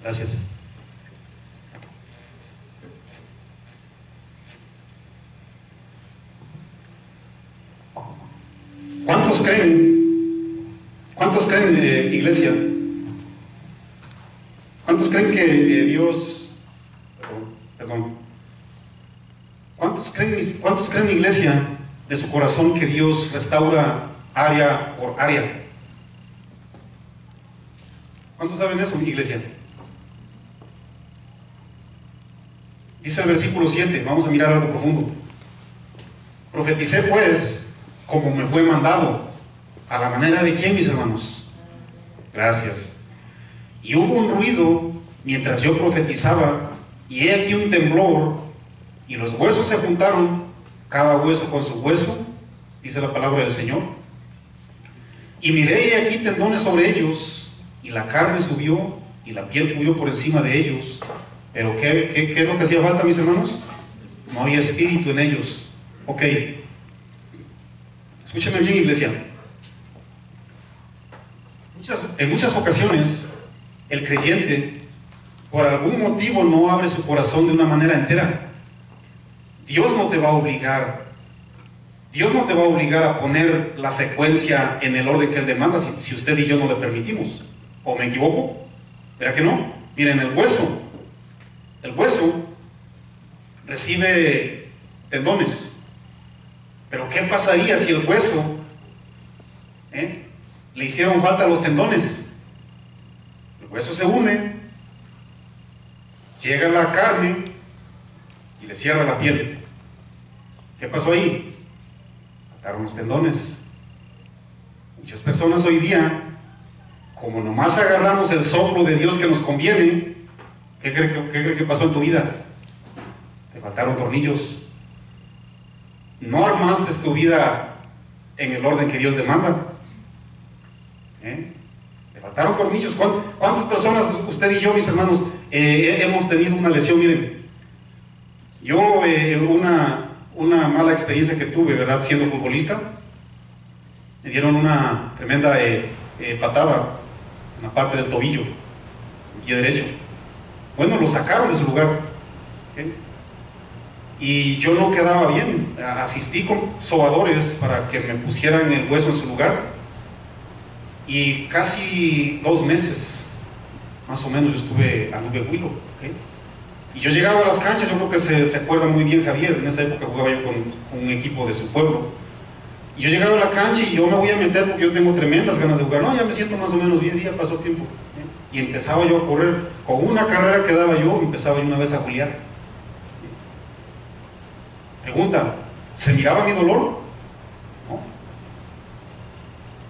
Gracias. ¿Cuántos creen? ¿Cuántos creen, iglesia? ¿Cuántos creen que Dios... Perdón. ¿Cuántos creen, iglesia, de su corazón, que Dios restaura área por área? ¿Cuántos saben eso, iglesia? Dice el versículo 7, vamos a mirar algo profundo. Profeticé pues como me fue mandado. ¿A la manera de quién, mis hermanos? Gracias. Y hubo un ruido mientras yo profetizaba, y he aquí un temblor, y los huesos se juntaron, cada hueso con su hueso, dice la palabra del Señor. Y miré, y aquí tendones sobre ellos, y la carne subió, y la piel cuyó por encima de ellos. Pero ¿qué es lo que hacía falta, mis hermanos? No había espíritu en ellos. Ok. Escúchenme bien, iglesia. En muchas ocasiones, el creyente, por algún motivo, no abre su corazón de una manera entera. Dios no te va a obligar. Dios no te va a obligar a poner la secuencia en el orden que Él demanda si usted y yo no le permitimos. ¿O me equivoco? ¿Verdad que no? Miren, el hueso recibe tendones. Pero ¿qué pasaría si el hueso le hicieron falta los tendones? El hueso se une, llega la carne y le cierra la piel. ¿Qué pasó ahí? Faltaron los tendones. Muchas personas hoy día, como nomás agarramos el soplo de Dios que nos conviene, ¿qué cree que pasó en tu vida? Te faltaron tornillos. No armaste tu vida en el orden que Dios demanda. Le faltaron tornillos. ¿Cuántas personas, usted y yo, mis hermanos, hemos tenido una lesión? Miren, yo una mala experiencia que tuve, ¿verdad? Siendo futbolista, me dieron una tremenda patada en la parte del tobillo, el pie derecho. Bueno, lo sacaron de su lugar. Y yo no quedaba bien. Asistí con sobadores para que me pusieran el hueso en su lugar, y casi 2 meses más o menos yo anduve Huilo, ¿ok? Y yo llegaba a las canchas, yo creo que se acuerda muy bien Javier, en esa época jugaba yo con un equipo de su pueblo. Y yo llegaba a la cancha y yo me voy a meter porque yo tengo tremendas ganas de jugar. No, ya me siento más o menos bien, ya pasó tiempo. Y empezaba yo a correr, con una carrera que daba yo, empezaba yo una vez a juliar. Pregunta, ¿se miraba mi dolor? No.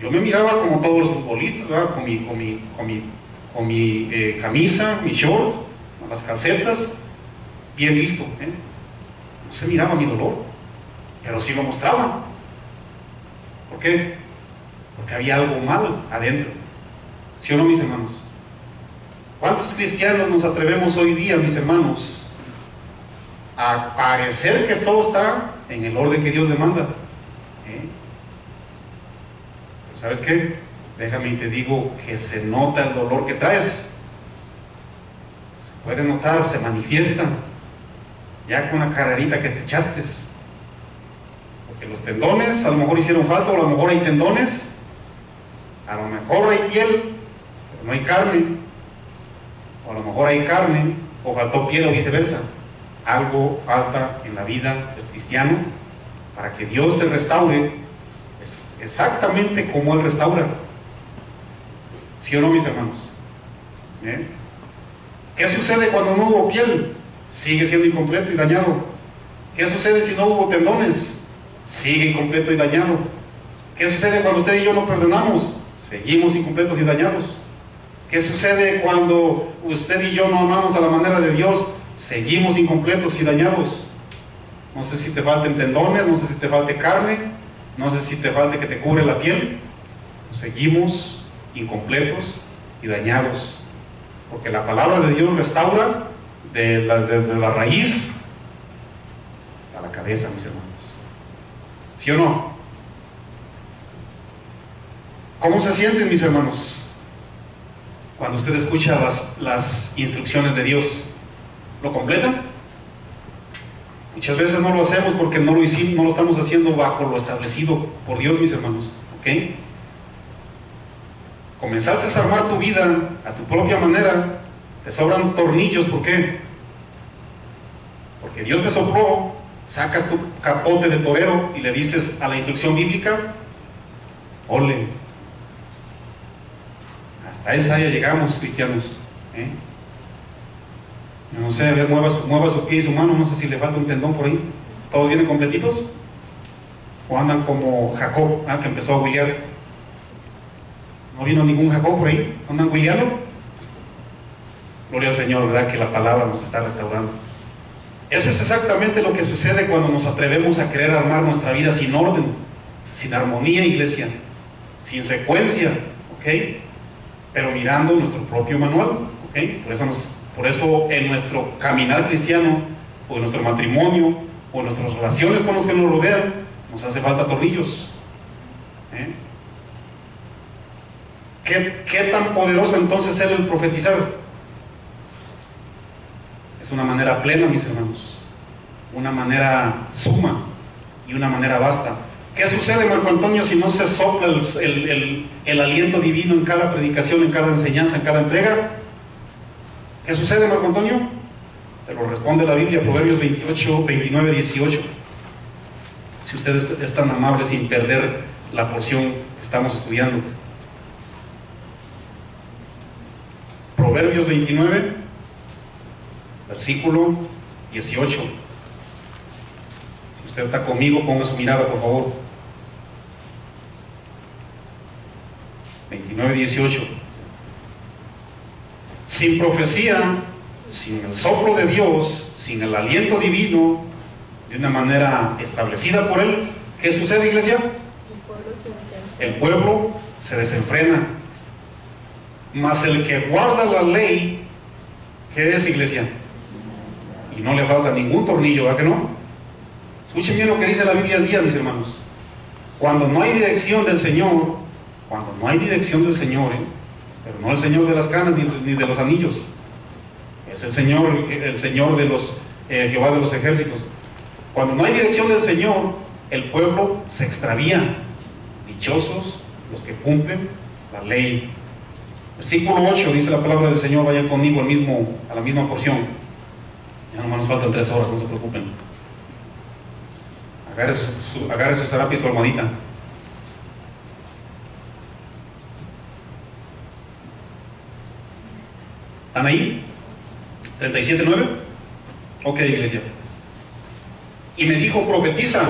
Yo me miraba como todos los futbolistas, ¿verdad? Con mi camisa, mi short, las calcetas, bien listo. No se miraba mi dolor, pero sí lo mostraba. ¿Por qué? Porque había algo mal adentro. ¿Sí o no, mis hermanos? ¿Cuántos cristianos nos atrevemos hoy día, mis hermanos, a parecer que todo está en el orden que Dios demanda? Pero ¿sabes qué? Déjame y te digo que se nota el dolor que traes. Se puede notar, se manifiesta, ya con la carrerita que te echaste. Porque los tendones a lo mejor hicieron falta, o a lo mejor hay tendones, a lo mejor hay piel, pero no hay carne. O a lo mejor hay carne, o faltó piel, o viceversa. Algo falta en la vida del cristiano para que Dios se restaure exactamente como Él restaura. ¿Sí o no, mis hermanos? ¿Qué sucede cuando no hubo piel? Sigue siendo incompleto y dañado. ¿Qué sucede si no hubo tendones? Sigue incompleto y dañado. ¿Qué sucede cuando usted y yo no perdonamos? Seguimos incompletos y dañados. ¿Qué sucede cuando usted y yo no amamos a la manera de Dios? Seguimos incompletos y dañados. No sé si te falten tendones, no sé si te falte carne, no sé si te falte que te cubre la piel. Seguimos incompletos y dañados. Porque la palabra de Dios restaura de la raíz hasta la cabeza, mis hermanos. ¿Sí o no? ¿Cómo se sienten, mis hermanos, cuando usted escucha las instrucciones de Dios? ¿Lo completan? Muchas veces no lo hacemos porque no lo estamos haciendo bajo lo establecido por Dios, mis hermanos. ¿Ok? Comenzaste a armar tu vida a tu propia manera, te sobran tornillos. ¿Por qué? Porque Dios te sopló, sacas tu capote de torero y le dices a la instrucción bíblica: ole. Hasta esa área llegamos, cristianos. No sé, a ver, mueva su pie y su mano, no sé si le falta un tendón por ahí. ¿Todos vienen completitos? ¿O andan como Jacob, que empezó a huilear? ¿No vino ningún Jacob por ahí? ¿Andan huileando? Gloria al Señor, ¿verdad? Que la palabra nos está restaurando. Eso es exactamente lo que sucede cuando nos atrevemos a querer armar nuestra vida sin orden, sin armonía, iglesia, sin secuencia, ¿ok? Pero mirando nuestro propio manual, ¿ok? Por eso en nuestro caminar cristiano, o en nuestro matrimonio, o en nuestras relaciones con los que nos rodean, nos hace falta tornillos. ¿Qué tan poderoso entonces es el profetizar? Es una manera plena, mis hermanos, una manera suma y una manera vasta. ¿Qué sucede, Marco Antonio, si no se sopla el aliento divino en cada predicación, en cada enseñanza, en cada entrega? ¿Qué sucede, Marco Antonio? Te lo responde la Biblia, Proverbios 28, 29, 18. Si usted es tan amable, sin perder la porción que estamos estudiando. Proverbios 29, versículo 18. Si usted está conmigo, ponga su mirada, por favor. 29, 18. Sin profecía, sin el soplo de Dios, sin el aliento divino, de una manera establecida por Él, ¿qué sucede, iglesia? El pueblo se desenfrena. Mas el que guarda la ley, ¿qué es, iglesia? Y no le falta ningún tornillo, ¿verdad que no? Escuchen bien lo que dice la Biblia al día, mis hermanos. Cuando no hay dirección del Señor, pero no el Señor de las canas ni de los anillos, es el Señor de los Jehová de los ejércitos. Cuando no hay dirección del Señor, el pueblo se extravía. Dichosos los que cumplen la ley. Versículo 8 dice la palabra del Señor, vayan conmigo a la misma porción. Ya nomás nos faltan 3 horas, no se preocupen. Agarre su zarape y su almohadita. ¿Están ahí? ¿37:9? Ok, iglesia. Y me dijo, profetiza,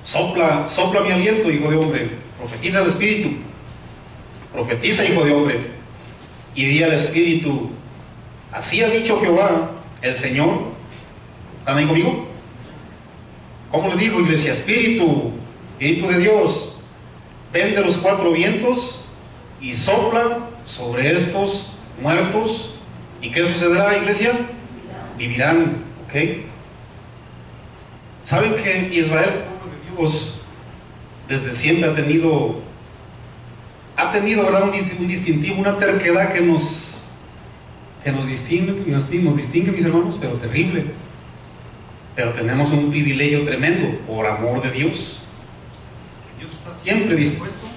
sopla mi aliento, hijo de hombre, profetiza al Espíritu, profetiza, hijo de hombre, y di al Espíritu, así ha dicho Jehová, el Señor. ¿Están ahí conmigo? ¿Cómo le digo, iglesia? Espíritu de Dios, ven de los 4 vientos y sopla sobre estos muertos. ¿Y qué sucederá, iglesia? Vivirán, ¿ok? ¿Saben que Israel, el pueblo de Dios, desde siempre ha tenido, ¿verdad? Un distintivo, una terquedad que nos distingue, mis hermanos, pero terrible. Pero tenemos un privilegio tremendo, por amor de Dios. Dios está siempre dispuesto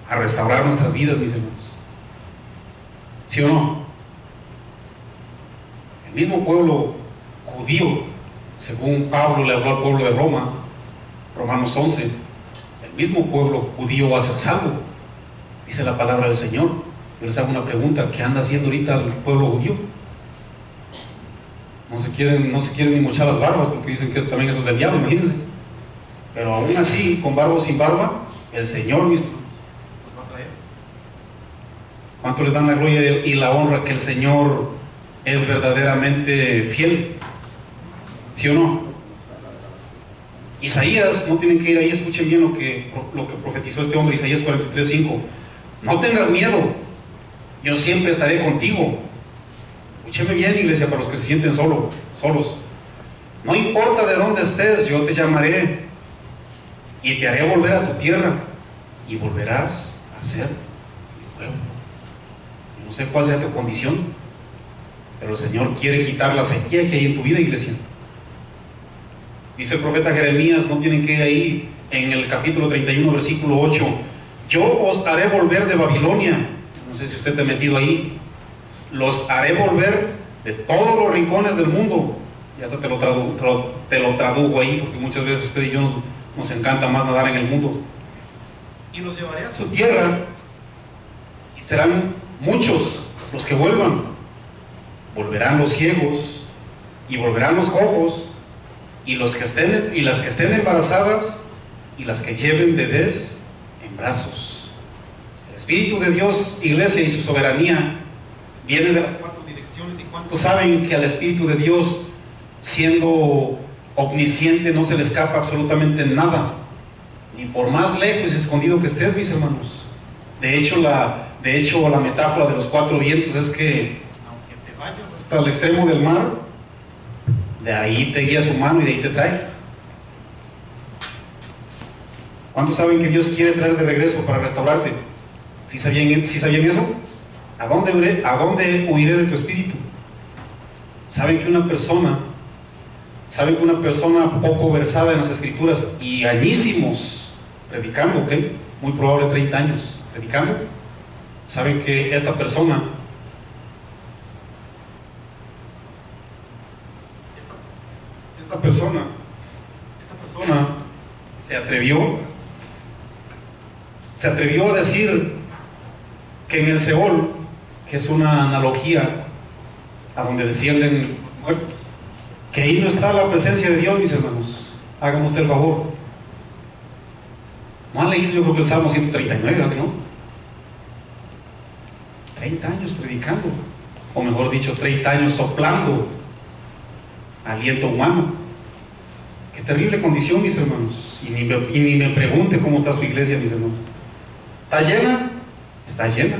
a restaurar nuestras vidas, mis hermanos. ¿Sí o no? El mismo pueblo judío, según Pablo le habló al pueblo de Roma, Romanos 11, el mismo pueblo judío va a ser salvo, dice la palabra del Señor. Yo les hago una pregunta: ¿qué anda haciendo ahorita el pueblo judío? No se quieren ni mochar las barbas, porque dicen que también eso es del diablo, imagínense. Pero aún así, con barba o sin barba, el Señor mismo los va a traer. ¿Cuánto les dan la gloria y la honra que el Señor es verdaderamente fiel? ¿Sí o no? Isaías, no tienen que ir ahí, escuchen bien lo que profetizó este hombre, Isaías 43:5. No tengas miedo, yo siempre estaré contigo. Escúcheme bien, iglesia, para los que se sienten solos. No importa de dónde estés, yo te llamaré y te haré volver a tu tierra y volverás a ser mi pueblo. No sé cuál sea tu condición, pero el Señor quiere quitar la sequía que hay en tu vida, iglesia. Dice el profeta Jeremías, no tienen que ir ahí, en el capítulo 31, versículo 8: yo os haré volver de Babilonia. No sé si usted te ha metido ahí. Los haré volver de todos los rincones del mundo. Ya hasta te lo tradujo ahí, porque muchas veces usted y yo nos encanta más nadar en el mundo. Y los llevaré a su tierra, y serán muchos los que vuelvan. Volverán los ciegos, y volverán los cojos, y las que estén embarazadas, y las que lleven bebés en brazos. El Espíritu de Dios, iglesia, y su soberanía viene de las 4 direcciones. ¿Y cuántos saben que al Espíritu de Dios, siendo omnisciente, no se le escapa absolutamente nada? Ni por más lejos y escondido que estés, mis hermanos. De hecho, la metáfora de los 4 vientos es que aunque te vayas hasta el extremo del mar, de ahí te guía su mano y de ahí te trae. ¿Cuántos saben que Dios quiere traer de regreso para restaurarte? ¿Sí sabían eso? ¿A dónde huiré de tu espíritu? ¿Saben que una persona poco versada en las Escrituras y añísimos predicando, ¿ok? Muy probable 30 años predicando, saben que esta persona se atrevió a decir que en el Seol, que es una analogía a donde descienden los muertos, que ahí no está la presencia de Dios, mis hermanos. Hágame usted el favor. ¿No han leído, yo creo que el Salmo 139, ¿no? 30 años predicando, o mejor dicho, 30 años soplando aliento humano. Qué terrible condición, mis hermanos. Y ni me pregunte cómo está su iglesia, mis hermanos. ¿Está llena? Está llena.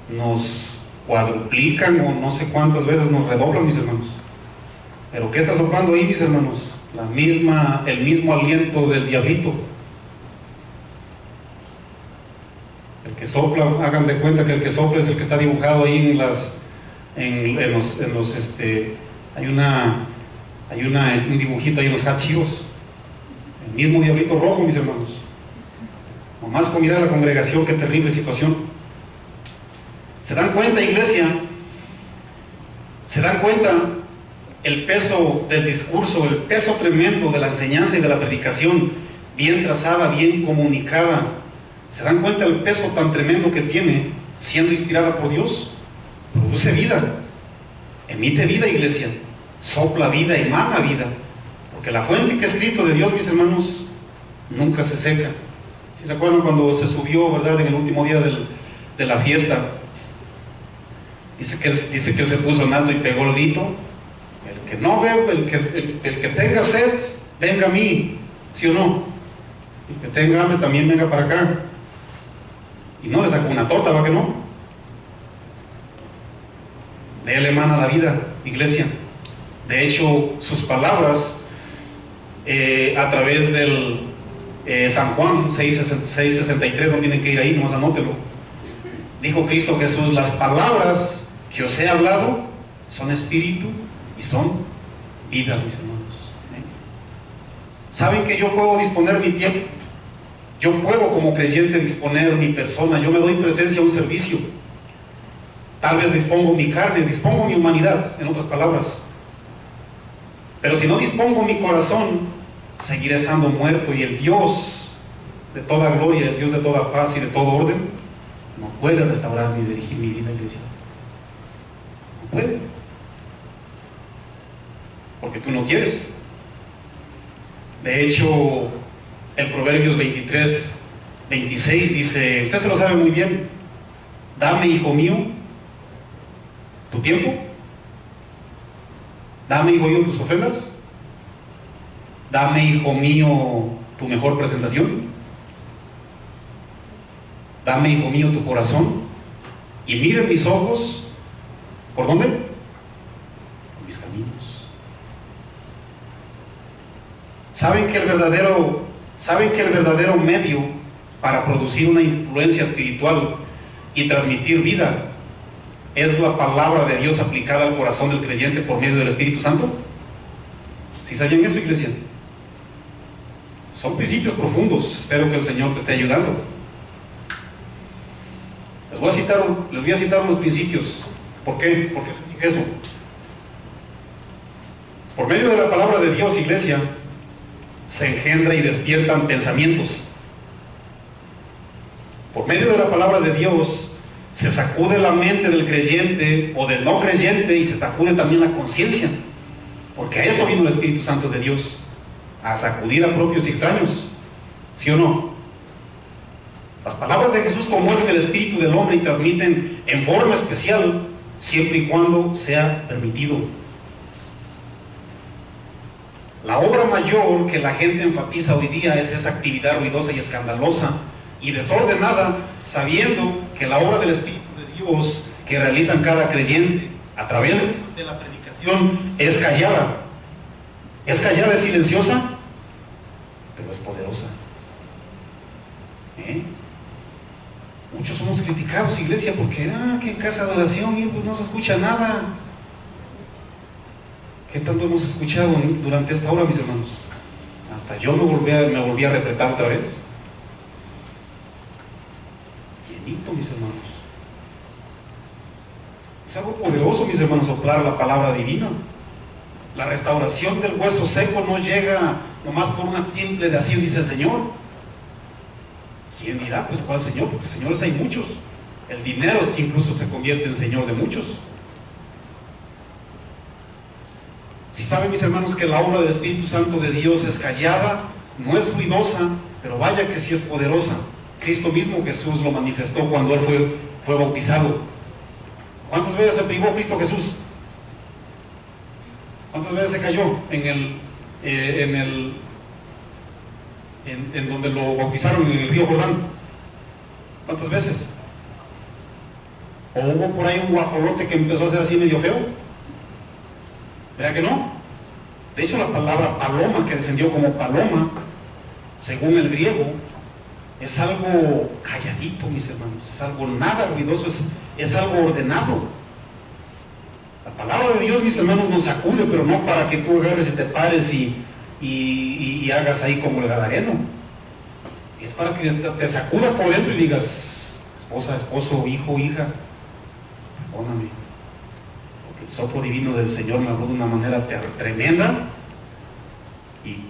Nos cuadruplican o no sé cuántas veces nos redoblan, mis hermanos. Pero ¿qué está soplando ahí, mis hermanos? El mismo aliento del diablito. El que sopla, hagan de cuenta que el que sopla es el que está dibujado ahí hay un dibujito ahí en los archivos. El mismo diablito rojo, mis hermanos. Nomás con mirar a la congregación, qué terrible situación. ¿Se dan cuenta, iglesia? ¿Se dan cuenta el peso del discurso, el peso tremendo de la enseñanza y de la predicación, bien trazada, bien comunicada? ¿Se dan cuenta el peso tan tremendo que tiene siendo inspirada por Dios? Produce vida, emite vida, iglesia, sopla vida, emana vida, porque la fuente que es Cristo de Dios, mis hermanos, nunca se seca. ¿Se acuerdan cuando se subió, verdad, en el último día de la fiesta? Dice que él se puso en alto y pegó el grito: el que no bebe, el que tenga sed, venga a mí, ¿sí o no? El que tenga hambre también venga para acá. Y no le sacó una torta, ¿va que no? De él emana la vida, iglesia. De hecho, sus palabras a través del San Juan 6:63, no tienen que ir ahí, nomás anótelo. Dijo Cristo Jesús: las palabras que os he hablado son espíritu y son vida, mis hermanos. ¿Saben que yo puedo disponer mi tiempo? Yo puedo, como creyente, disponer mi persona. Yo me doy presencia a un servicio. Tal vez dispongo mi carne, dispongo mi humanidad, en otras palabras. Pero si no dispongo mi corazón, seguiré estando muerto, y el Dios de toda gloria, el Dios de toda paz y de todo orden, no puede restaurar ni dirigir mi vida, iglesia. No puede. Porque tú no quieres. De hecho, el Proverbios 23:26 dice, usted se lo sabe muy bien: dame, hijo mío, tu tiempo. Dame, hijo mío, tus ofrendas. Dame, hijo mío, tu mejor presentación. Dame, hijo mío, tu corazón. Y miren mis ojos. ¿Por dónde? Por mis caminos. ¿Saben que el verdadero medio para producir una influencia espiritual y transmitir vida es la palabra de Dios aplicada al corazón del creyente por medio del Espíritu Santo? ¿Sí saben eso, iglesia? Son principios profundos. Espero que el Señor te esté ayudando. Les voy a citar unos principios. ¿Por qué? ¿Por qué les dije eso? Por medio de la palabra de Dios, iglesia, se engendra y despiertan pensamientos. Por medio de la palabra de Dios se sacude la mente del creyente o del no creyente, y se sacude también la conciencia, porque a eso vino el Espíritu Santo de Dios, a sacudir a propios y extraños. ¿Sí o no? Las palabras de Jesús conmueven el espíritu del hombre y transmiten en forma especial, siempre y cuando sea permitido. La obra mayor que la gente enfatiza hoy día es esa actividad ruidosa y escandalosa y desordenada, sabiendo que la obra del Espíritu de Dios que realizan cada creyente a través de la predicación es callada. Es callada, es silenciosa, pero es poderosa. Muchos somos criticados, iglesia, porque que en casa de oración pues no se escucha nada. ¿Qué tanto hemos escuchado durante esta hora, mis hermanos? Hasta yo me volví a repretar otra vez. Llenito, mis hermanos. Es algo poderoso, mis hermanos, soplar la palabra divina. La restauración del hueso seco no llega nomás por una simple de así dice el Señor. ¿Quién dirá? Pues ¿cuál Señor? Porque señores hay muchos. El dinero incluso se convierte en Señor de muchos. Si saben, mis hermanos, que la obra del Espíritu Santo de Dios es callada, no es ruidosa, pero vaya que sí es poderosa. Cristo mismo, Jesús, lo manifestó cuando Él fue bautizado. ¿Cuántas veces se privó Cristo Jesús? ¿Cuántas veces se cayó en donde lo bautizaron en el río Jordán? ¿Cuántas veces? ¿O hubo por ahí un guajolote que empezó a ser así medio feo? ¿Verdad que no? De hecho, la palabra paloma, que descendió como paloma, según el griego, es algo calladito, mis hermanos. Es algo nada ruidoso, es algo ordenado. La palabra de Dios, mis hermanos, nos sacude, pero no para que tú agarres y te pares y hagas ahí como el gadareno. es para que te sacuda por dentro y digas: esposa, esposo, hijo, hija, perdóname, porque el soplo divino del Señor me habló de una manera tremenda,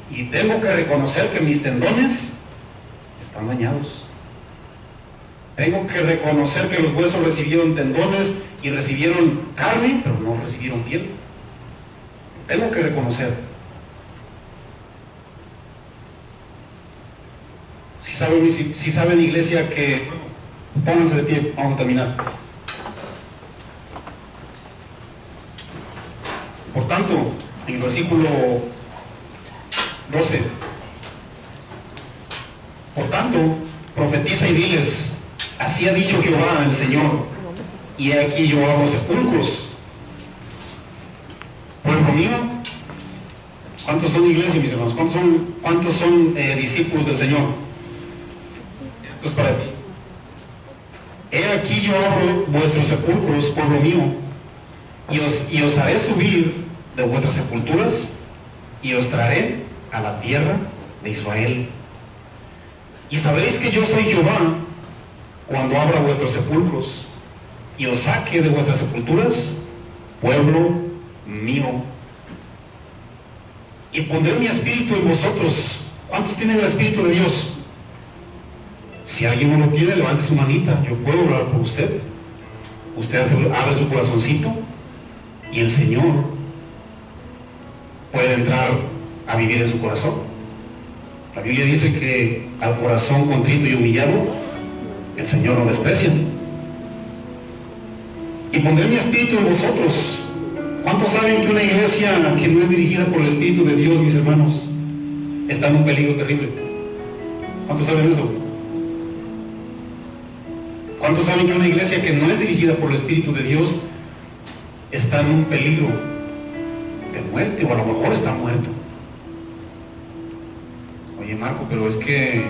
y tengo que reconocer que mis tendones están dañados. Tengo que reconocer que los huesos recibieron tendones y recibieron carne, pero no recibieron piel. Tengo que reconocer. Si saben, iglesia, que... Pónganse de pie, vamos a terminar. Por tanto, en el versículo 12, por tanto, profetiza y diles: así ha dicho Jehová el Señor, y he aquí yo abro sepulcros. Pueblo mío, ¿cuántos son iglesia, mis hermanos? ¿Cuántos son discípulos del Señor? Esto es para ti. He aquí yo abro vuestros sepulcros, pueblo mío, y os haré subir de vuestras sepulturas, y os traeré a la tierra de Israel. Y sabréis que yo soy Jehová, cuando abra vuestros sepulcros y os saque de vuestras sepulturas, pueblo mío. Y pondré mi espíritu en vosotros. ¿Cuántos tienen el Espíritu de Dios? Si alguien no lo tiene, levante su manita. Yo puedo hablar por usted. Usted abre su corazoncito y el Señor puede entrar a vivir en su corazón. La Biblia dice que al corazón contrito y humillado el Señor lo desprecia. Y pondré mi espíritu en vosotros. ¿Cuántos saben que una iglesia que no es dirigida por el Espíritu de Dios, mis hermanos, está en un peligro terrible? ¿Cuántos saben eso? ¿Cuántos saben que una iglesia que no es dirigida por el Espíritu de Dios está en un peligro de muerte, o a lo mejor está muerto? Oye, Marco, pero es que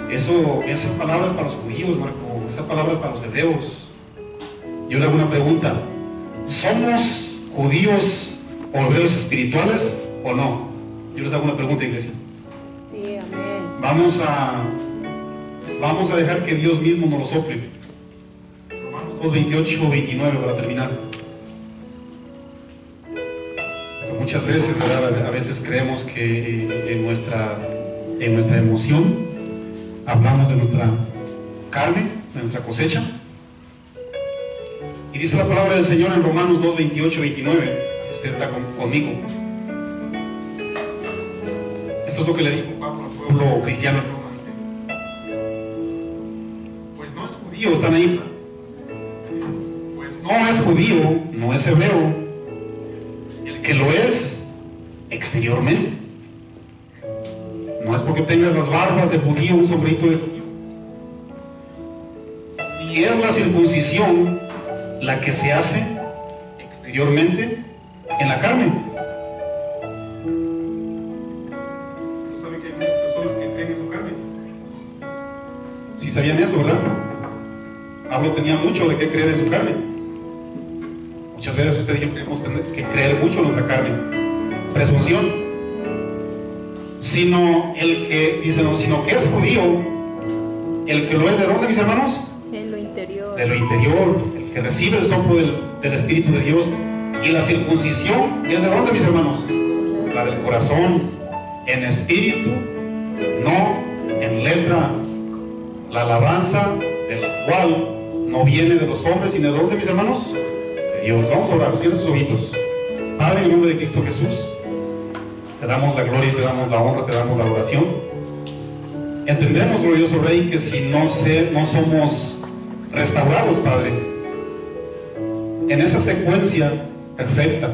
esas palabras para los judíos, Marco, esas palabras para los hebreos. Yo le hago una pregunta: ¿somos judíos o hebreos espirituales o no? Yo les hago una pregunta, iglesia. Sí, amén. Vamos a dejar que Dios mismo nos lo sople. Romanos 2:28, 29 para terminar. Pero muchas veces, ¿verdad? A veces creemos que en nuestra emoción hablamos de nuestra carne, de nuestra cosecha. Y dice la palabra del Señor en Romanos 2:28, 29, si usted está conmigo. Esto es lo que le dijo Pablo al pueblo cristiano en Roma. Dice: pues no es judío, están ahí. Pues no es judío, no es hebreo, el que lo es exteriormente. No es porque tengas las barbas de judío, un sombrerito de judío. Ni es la circuncisión la que se hace exteriormente en la carne. ¿No saben que hay muchas personas que creen en su carne? Sí sabían eso, ¿verdad? Pablo tenía mucho de qué creer en su carne. Muchas veces usted y yo tenemos que creer mucho en nuestra carne. Presunción. Sino el que, dice, no, sino que es judío, el que lo es, ¿de dónde, mis hermanos? En lo interior. De lo interior, el que recibe el soplo del Espíritu de Dios. Y la circuncisión es de dónde, mis hermanos? La del corazón, en espíritu, no en letra. La alabanza del cual no viene de los hombres, sino de dónde, mis hermanos? De Dios. Vamos a orar, cierren sus ojitos. Padre, en el nombre de Cristo Jesús, te damos la gloria, te damos la honra, te damos la adoración. Entendemos, glorioso Rey, que si no somos restaurados, Padre, en esa secuencia perfecta,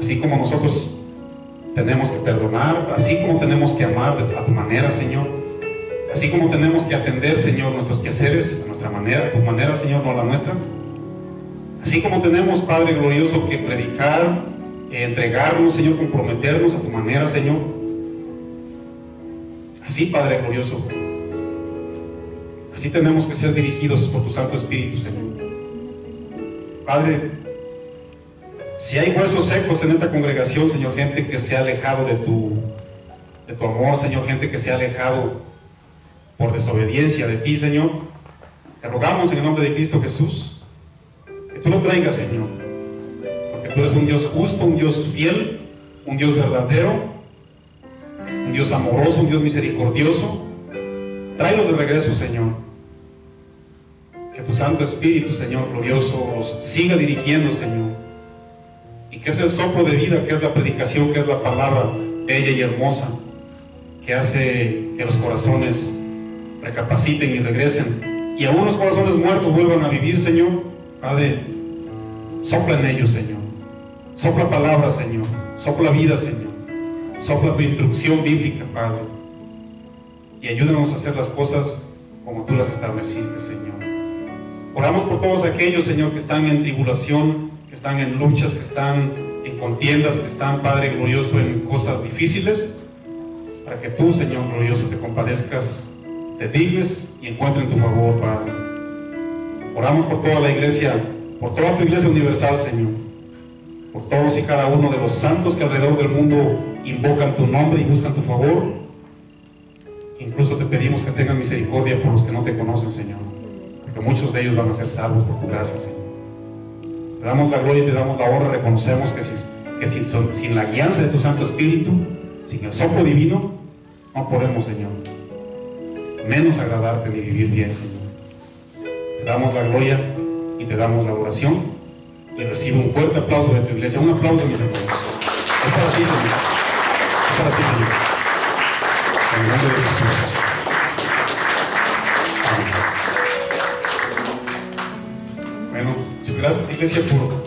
así como nosotros tenemos que perdonar, así como tenemos que amar a tu manera, Señor, así como tenemos que atender, Señor, nuestros quehaceres a nuestra manera, a tu manera, Señor, no a la nuestra, así como tenemos, Padre glorioso, que predicar, entregarnos, Señor, comprometernos a tu manera, Señor. Así, Padre glorioso, así tenemos que ser dirigidos por tu Santo Espíritu, Señor. Padre, si hay huesos secos en esta congregación, Señor, gente que se ha alejado de tu amor, Señor, gente que se ha alejado por desobediencia de ti, Señor. Te rogamos en el nombre de Cristo Jesús que tú lo traigas, Señor, porque tú eres un Dios justo, un Dios fiel, un Dios verdadero, un Dios amoroso, un Dios misericordioso. Tráelos de regreso, Señor. Que tu Santo Espíritu, Señor glorioso, los siga dirigiendo, Señor. Y que ese soplo de vida, que es la predicación, que es la palabra bella y hermosa, que hace que los corazones recapaciten y regresen, y aún los corazones muertos vuelvan a vivir, Señor. Padre, sopla en ellos, Señor. Sopla palabra, Señor. Sopla vida, Señor. Sopla tu instrucción bíblica, Padre. Y ayúdanos a hacer las cosas como tú las estableciste, Señor. Oramos por todos aquellos, Señor, que están en tribulación, que están en luchas, que están en contiendas, que están, Padre glorioso, en cosas difíciles, para que tú, Señor glorioso, te compadezcas, te dignes y encuentres tu favor, Padre. Oramos por toda la iglesia, por toda tu iglesia universal, Señor, por todos y cada uno de los santos que alrededor del mundo invocan tu nombre y buscan tu favor. Incluso te pedimos que tengas misericordia por los que no te conocen, Señor, porque muchos de ellos van a ser salvos por tu gracia, Señor. Te damos la gloria y te damos la honra. Reconocemos que sin la guianza de tu Santo Espíritu, sin el soplo divino, no podemos, Señor, menos agradarte ni vivir bien, Señor. Te damos la gloria y te damos la adoración, y recibe un fuerte aplauso de tu iglesia. Un aplauso, mis hermanos. Es para ti, Señor. Es para ti, Señor. En el nombre de Jesús. Amén. Bueno, muchas gracias, iglesia, por